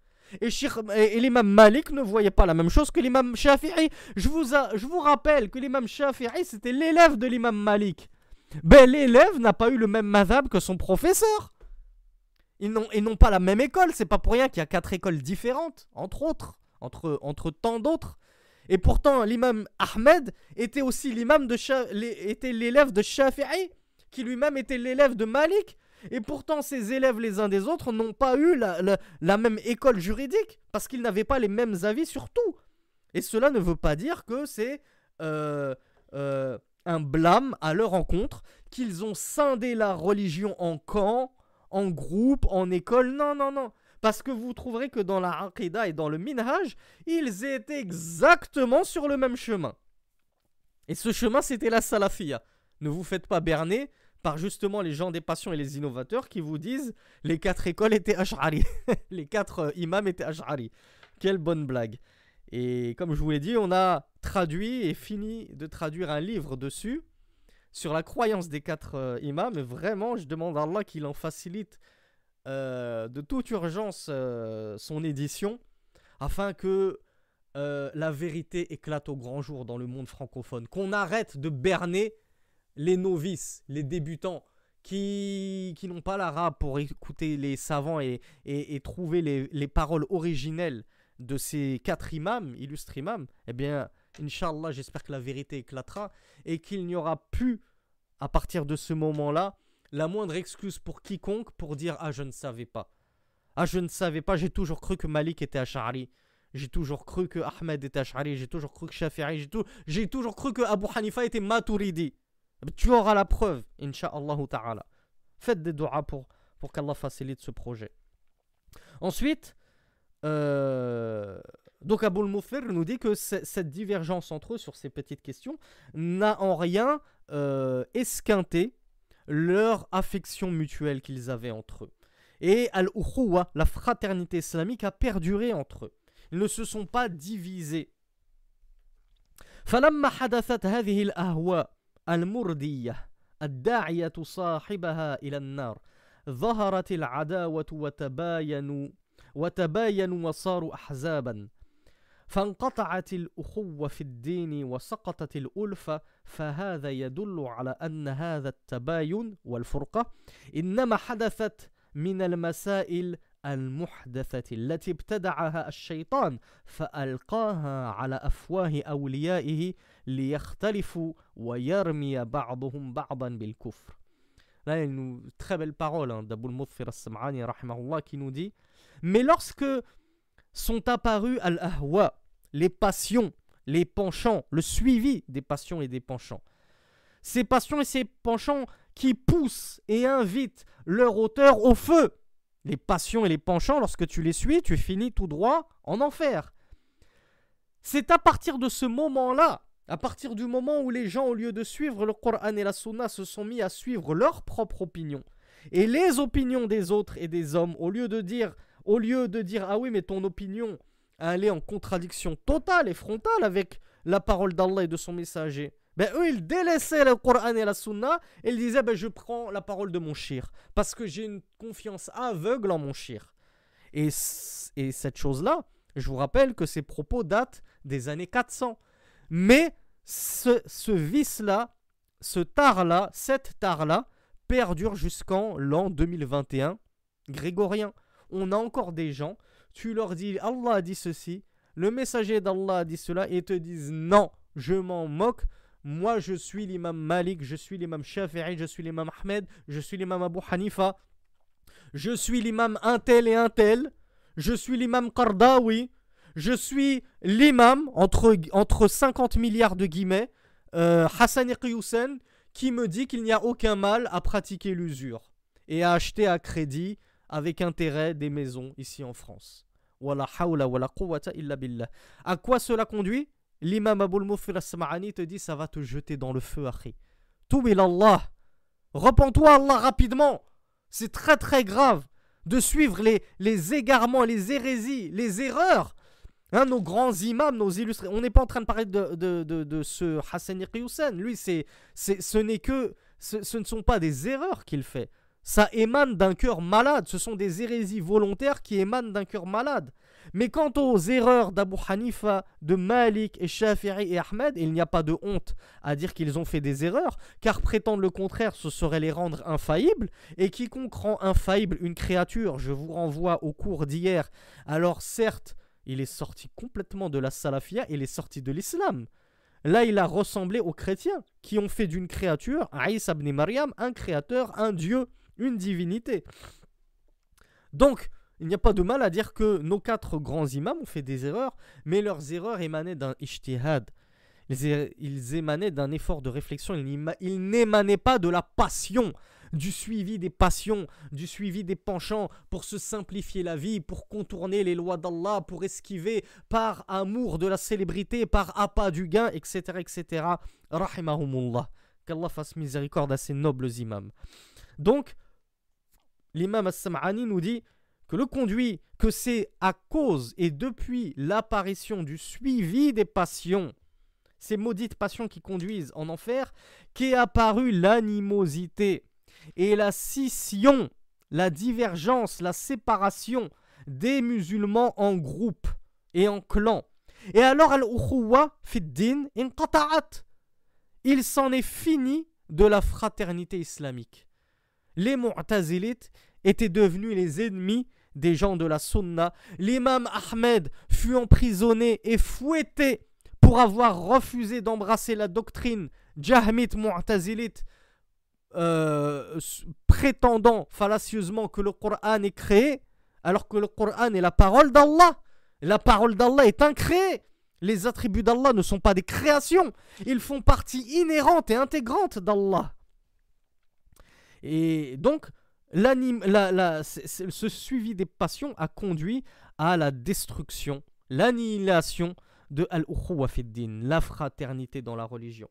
Et l'imam Malik ne voyait pas la même chose que l'imam Shafi'i. Je vous rappelle que l'imam Shafi'i c'était l'élève de l'imam Malik. Ben l'élève n'a pas eu le même madhab que son professeur. Ils n'ont pas la même école. C'est pas pour rien qu'il y a 4 écoles différentes, entre autres, entre tant d'autres. Et pourtant l'imam Ahmed était aussi était l'élève de Shafi'i, qui lui-même était l'élève de Malik. Et pourtant, ces élèves les uns des autres n'ont pas eu la même école juridique, parce qu'ils n'avaient pas les mêmes avis sur tout. Et cela ne veut pas dire que c'est un blâme à leur encontre, qu'ils ont scindé la religion en camps, en groupes, en écoles. Non. Parce que vous trouverez que dans la Aqidah et dans le Minhaj, ils étaient exactement sur le même chemin. Et ce chemin, c'était la Salafiyya. Ne vous faites pas berner par justement les gens des passions et les innovateurs qui vous disent les 4 écoles étaient Ash'ari. Les 4 imams étaient Ash'ari. Quelle bonne blague. Et comme je vous l'ai dit, on a traduit et fini de traduire un livre dessus sur la croyance des 4 imams. Et vraiment, je demande à Allah qu'il en facilite de toute urgence son édition afin que la vérité éclate au grand jour dans le monde francophone. Qu'on arrête de berner les novices, les débutants qui n'ont pas l'arabe pour écouter les savants et trouver les paroles originelles de ces 4 imams, illustres imams. Eh bien, Inch'Allah, j'espère que la vérité éclatera et qu'il n'y aura plus, à partir de ce moment-là, la moindre excuse pour quiconque pour dire « Ah, je ne savais pas. Ah, je ne savais pas, j'ai toujours cru que Malik était Ash'ari. J'ai toujours cru que Ahmed était Ash'ari. J'ai toujours cru que Shafi'i. J'ai toujours cru que Abu Hanifa était Maturidi. » Tu auras la preuve, Inch'Allah ta'ala. Faites des doigts pour qu'Allah facilite ce projet. Ensuite, donc Abul Mouthir nous dit que cette divergence entre eux sur ces petites questions n'a en rien esquinté leur affection mutuelle qu'ils avaient entre eux. Et al-ukhuwa, la fraternité islamique, a perduré entre eux. Ils ne se sont pas divisés. فلما حدثت هذه الأهواء المردية الداعية صاحبها إلى النار ظهرت العداوة وتباينوا وصاروا أحزابا فانقطعت الأخوة في الدين وسقطت الألفة فهذا يدل على أن هذا التباين والفرقة إنما حدثت من المسائل المحدثة التي ابتدعها الشيطان فألقاها على أفواه أوليائه ليختلفوا ويرمي بعضهم بعضا بالكفر. Là, il y a une très belle parole d'Abul Mudhir as-Sam'ani rahimahullah qui nous dit: mais lorsque sont apparus al-ahwa, les passions, les penchants, le suivi des passions et des penchants, ces passions et ces penchants qui poussent et invitent leur auteur au feu. Les passions et les penchants, lorsque tu les suis, tu finis tout droit en enfer. C'est à partir de ce moment-là, à partir du moment où les gens, au lieu de suivre le Coran et la Sunna, se sont mis à suivre leur propre opinion et les opinions des autres et des hommes, au lieu de dire ah oui, mais ton opinion, elle est en contradiction totale et frontale avec la parole d'Allah et de son messager. Ben eux, ils délaissaient le Coran et la Sunna et ils disaient je prends la parole de mon shir parce que j'ai une confiance aveugle en mon shir. Et cette chose-là, je vous rappelle que ces propos datent des années 400. Mais ce vice-là, ce tard-là, cette tare-là, perdure jusqu'en l'an 2021 grégorien. On a encore des gens, tu leur dis Allah a dit ceci, le messager d'Allah a dit cela, et ils te disent non, je m'en moque. Moi, je suis l'imam Malik, je suis l'imam Shafi'i, je suis l'imam Ahmed, je suis l'imam Abu Hanifa, je suis l'imam un tel et un tel, je suis l'imam Qardawi, je suis l'imam, entre 50 milliards de guillemets, Hassan Iqiyoussen, qui me dit qu'il n'y a aucun mal à pratiquer l'usure et à acheter à crédit avec intérêt des maisons ici en France. Wala hawla wala quwwata illa billah. À quoi cela conduit? L'imam Abul Mudhir as-Sam'ani te dit ça va te jeter dans le feu, akhi. Toub ilallah. Repends-toi Allah rapidement. C'est très très grave de suivre les égarements, les hérésies, les erreurs. Nos grands imams, nos illustrés. On n'est pas en train de parler de ce Hassan Iqiyoussen. Lui, ce ne sont pas des erreurs qu'il fait. Ça émane d'un cœur malade. Ce sont des hérésies volontaires qui émanent d'un cœur malade. Mais quant aux erreurs d'Abu Hanifa, de Malik et Shafi'i et Ahmed, il n'y a pas de honte à dire qu'ils ont fait des erreurs, car prétendre le contraire, ce serait les rendre infaillibles. Et quiconque rend infaillible une créature, je vous renvoie au cours d'hier, alors certes, il est sorti complètement de la salafia, il est sorti de l'islam. Là, il a ressemblé aux chrétiens qui ont fait d'une créature, Isa ibn Maryam, un créateur, un dieu, une divinité. Donc, il n'y a pas de mal à dire que nos 4 grands imams ont fait des erreurs, mais leurs erreurs émanaient d'un ijtihad. Ils émanaient d'un effort de réflexion, ils n'émanaient pas de la passion, du suivi des passions, du suivi des penchants pour se simplifier la vie, pour contourner les lois d'Allah, pour esquiver par amour de la célébrité, par appât du gain, etc. etc. Rahimahumullah. Qu'Allah fasse miséricorde à ces nobles imams. Donc, l'imam As-Sam'ani nous dit que c'est à cause et depuis l'apparition du suivi des passions, ces maudites passions qui conduisent en enfer, qu'est apparue l'animosité et la scission, la divergence, la séparation des musulmans en groupes et en clans. Et alors al-ukhuwa fi d-din inqata'at. Il s'en est fini de la fraternité islamique. Les Mu'tazilites étaient devenus les ennemis des gens de la Sunna. L'imam Ahmed fut emprisonné et fouetté pour avoir refusé d'embrasser la doctrine Jahmite Mu'tazilite, prétendant fallacieusement que le Coran est créé, alors que le Coran est la parole d'Allah. La parole d'Allah est incréée. Les attributs d'Allah ne sont pas des créations. Ils font partie inhérente et intégrante d'Allah. Et donc, ce suivi des passions a conduit à la destruction, l'annihilation de al-ukhuwa fi d-din, la fraternité dans la religion.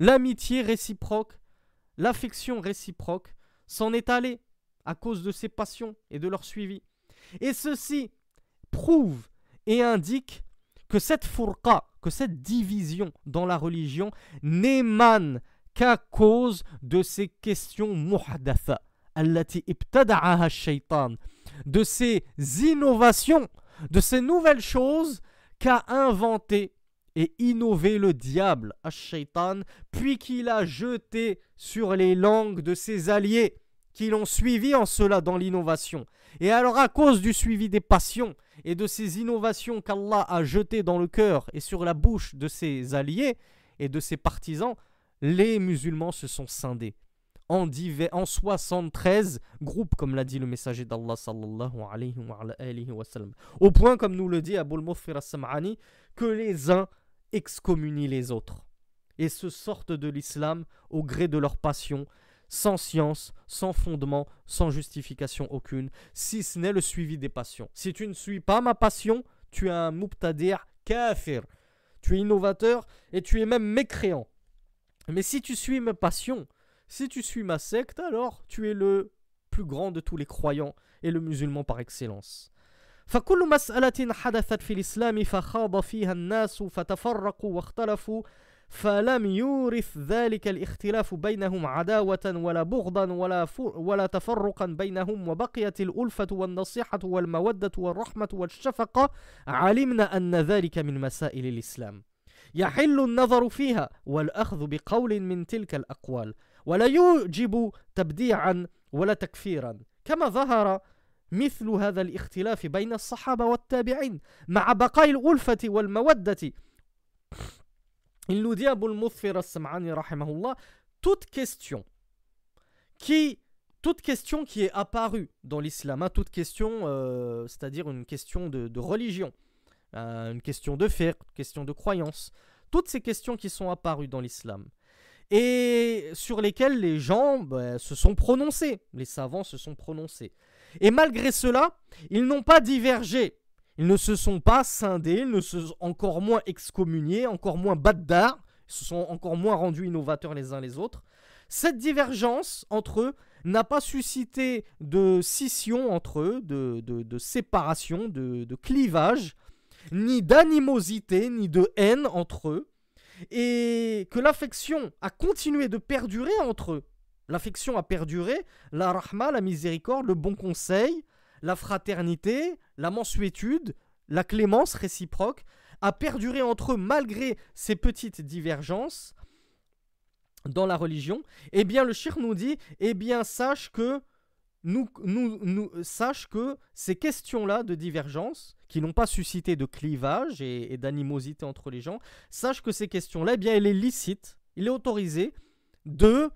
L'amitié réciproque, l'affection réciproque s'en est allé à cause de ces passions et de leur suivi. Et ceci prouve et indique que cette furqa, que cette division dans la religion n'émane qu'à cause de ces questions muhdatha, allati ibtada'aha ash-shaytan, de ces innovations, de ces nouvelles choses qu'a inventé et innové le diable, ash-shaytan, puis qu'il a jeté sur les langues de ses alliés qui l'ont suivi en cela dans l'innovation. Et alors à cause du suivi des passions et de ces innovations qu'Allah a jetées dans le cœur et sur la bouche de ses alliés et de ses partisans, les musulmans se sont scindés en 73 groupes, comme l'a dit le messager d'Allah sallallahu alayhi wa sallam. Au point, comme nous le dit Abul Mufir as-Sam'ani, que les uns excommunient les autres et se sortent de l'islam au gré de leur passion, sans science, sans fondement, sans justification aucune, si ce n'est le suivi des passions. Si tu ne suis pas ma passion, tu es un mubtadir kafir. Tu es innovateur et tu es même mécréant. Mais si tu suis mes passions, si tu suis ma secte, alors tu es le plus grand de tous les croyants et le musulman par excellence. فكل مسألة حدثت في الإسلام فخاض فيها الناس فتفرقوا واختلفوا فلم يورث ذلك الاختلاف بينهم عداوة ولا بغضا ولا تفرقا بينهم وبقيت الألفة والنصيحة والمودة والرحمة والشفقة علمنا أن ذلك من مسائل الإسلام يحل النظر فيها والأخذ بقول من تلك الأقوال ولا يوجب تبديعا ولا تكفيرا كما ظهر مثل هذا الاختلاف بين الصحابة والتابعين مع بقاء الألفة والمودة. Il nous dit, Abul Mufir as-Sam'ani rahimahullah, toute question qui est apparue dans l'islam, hein, toute question, c'est-à-dire une question de religion, une question de fiqh, une question de croyance, toutes ces questions qui sont apparues dans l'islam et sur lesquelles les gens se sont prononcés, les savants se sont prononcés. Et malgré cela, ils n'ont pas divergé. Ils ne se sont pas scindés, ils ne se sont encore moins excommuniés, encore moins baddar, ils se sont encore moins rendus innovateurs les uns les autres. Cette divergence entre eux n'a pas suscité de scission entre eux, de séparation, de clivage, ni d'animosité, ni de haine entre eux, et que l'affection a continué de perdurer entre eux. L'affection a perduré, la rahma, la miséricorde, le bon conseil, la fraternité, la mansuétude, la clémence réciproque a perduré entre eux malgré ces petites divergences dans la religion. Eh bien, le cheikh nous dit, eh bien, sache que ces questions-là de divergence, qui n'ont pas suscité de clivage et d'animosité entre les gens, sache que ces questions-là, eh bien, il est licite, il est autorisé de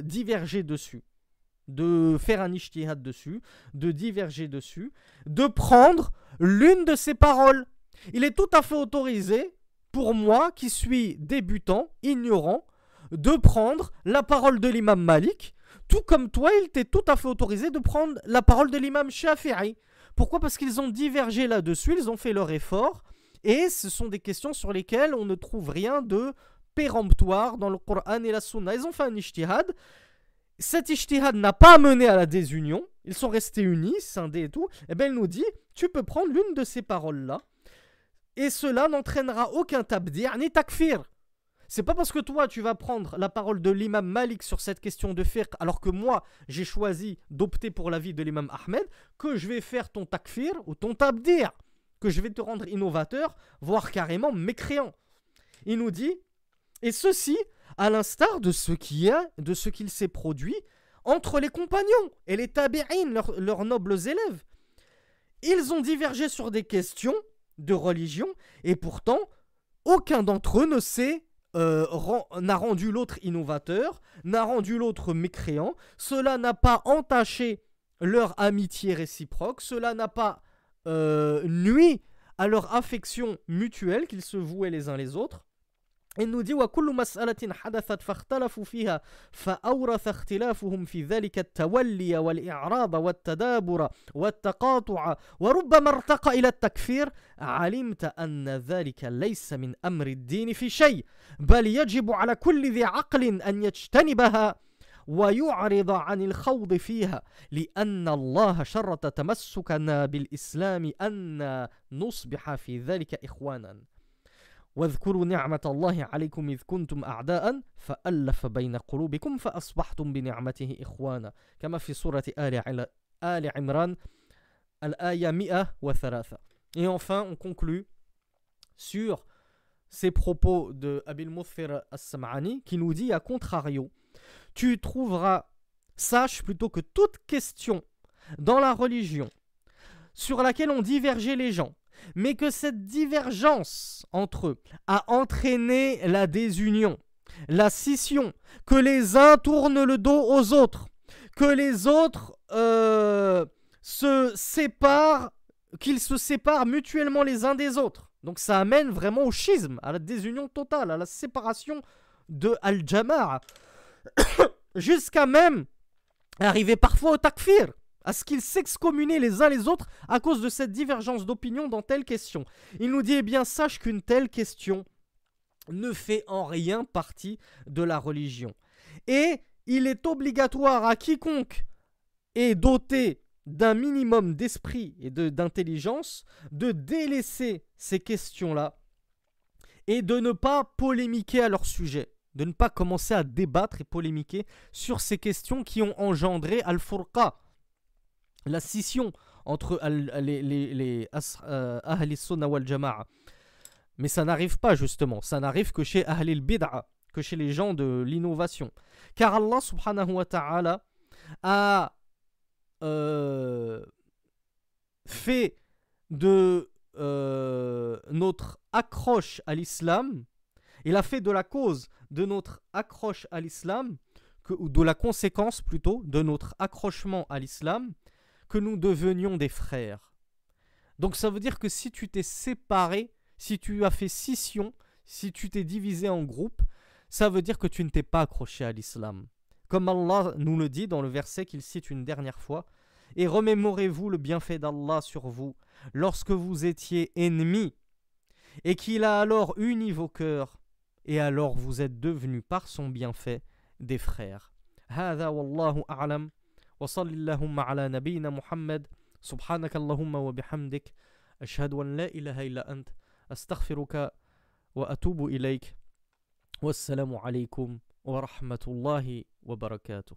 diverger dessus, de faire un ijtihad dessus, de diverger dessus, de prendre l'une de ces paroles. Il est tout à fait autorisé pour moi qui suis débutant, ignorant, de prendre la parole de l'imam Malik, tout comme toi, il t'est tout à fait autorisé de prendre la parole de l'imam Shafi'i. Pourquoi ? Parce qu'ils ont divergé là-dessus, ils ont fait leur effort, et ce sont des questions sur lesquelles on ne trouve rien de péremptoire dans le Coran et la Sunna. Ils ont fait un ijtihad. Cet ijtihad n'a pas mené à la désunion. Ils sont restés unis, scindés et tout. Et bien il nous dit, tu peux prendre l'une de ces paroles-là et cela n'entraînera aucun tabdir ni takfir. C'est pas parce que toi tu vas prendre la parole de l'imam Malik sur cette question de fiqh alors que moi j'ai choisi d'opter pour l'avis de l'imam Ahmed que je vais faire ton takfir ou ton tabdir, que je vais te rendre innovateur, voire carrément mécréant. Il nous dit, et ceci à l'instar de ce qu'il s'est produit entre les compagnons et les tabi'in, leurs nobles élèves. Ils ont divergé sur des questions de religion et pourtant aucun d'entre eux n'a rendu l'autre innovateur, n'a rendu l'autre mécréant. Cela n'a pas entaché leur amitié réciproque, cela n'a pas nui à leur affection mutuelle qu'ils se vouaient les uns les autres. Il nous dit وكل مسألة حدثت فاختلفوا فيها فأورث اختلافهم في ذلك التولي والإعراض والتدابر والتقاطع وربما ارتقى إلى التكفير علمت أن ذلك ليس من أمر الدين في شيء بل يجب على كل ذي عقل أن يجتنبها ويعرض عن الخوض فيها لأن الله شرط تمسكنا بالإسلام أن نصبح في ذلك إخوانا واذكروا نعمة الله عليكم إذ كنتم أعداء فألف بين قلوبكم فأصبحتم بنعمته إخوانا كما في سورة آل عمران الآية 103. Et enfin, on conclut sur ces propos de Abil Mouthir As-Sam'ani qui nous dit, à contrario, tu trouveras, sache plutôt que toute question dans la religion sur laquelle ont divergé les gens, mais que cette divergence entre eux a entraîné la désunion, la scission, que les uns tournent le dos aux autres, que les autres se séparent, qu'ils se séparent mutuellement les uns des autres. Donc ça amène vraiment au schisme, à la désunion totale, à la séparation de Al-Jama'a, jusqu'à même arriver parfois au takfir, à ce qu'ils s'excommunient les uns les autres à cause de cette divergence d'opinion dans telle question. Il nous dit, eh bien, sache qu'une telle question ne fait en rien partie de la religion. Et il est obligatoire à quiconque est doté d'un minimum d'esprit et d'intelligence de délaisser ces questions-là et de ne pas polémiquer à leur sujet, de ne pas commencer à débattre et polémiquer sur ces questions qui ont engendré al-furqa, la scission entre les Ahl Sunnah wal Jama'a. Mais ça n'arrive pas justement, ça n'arrive que chez Ahl al-Bid'a, que chez les gens de l'innovation. Car Allah subhanahu wa ta'ala a fait de notre accroche à l'islam, il a fait de la cause de notre accroche à l'islam, ou de la conséquence plutôt de notre accrochement à l'islam, que nous devenions des frères. Donc ça veut dire que si tu t'es séparé, si tu as fait scission, si tu t'es divisé en groupes, ça veut dire que tu ne t'es pas accroché à l'islam. Comme Allah nous le dit dans le verset qu'il cite une dernière fois, « Et remémorez-vous le bienfait d'Allah sur vous, lorsque vous étiez ennemis, et qu'il a alors uni vos cœurs, et alors vous êtes devenus par son bienfait des frères. » هذا والله أعلم وصل اللهم على نبينا محمد سبحانك اللهم وبحمدك أشهد أن لا إله إلا أنت أستغفرك وأتوب إليك والسلام عليكم ورحمة الله وبركاته.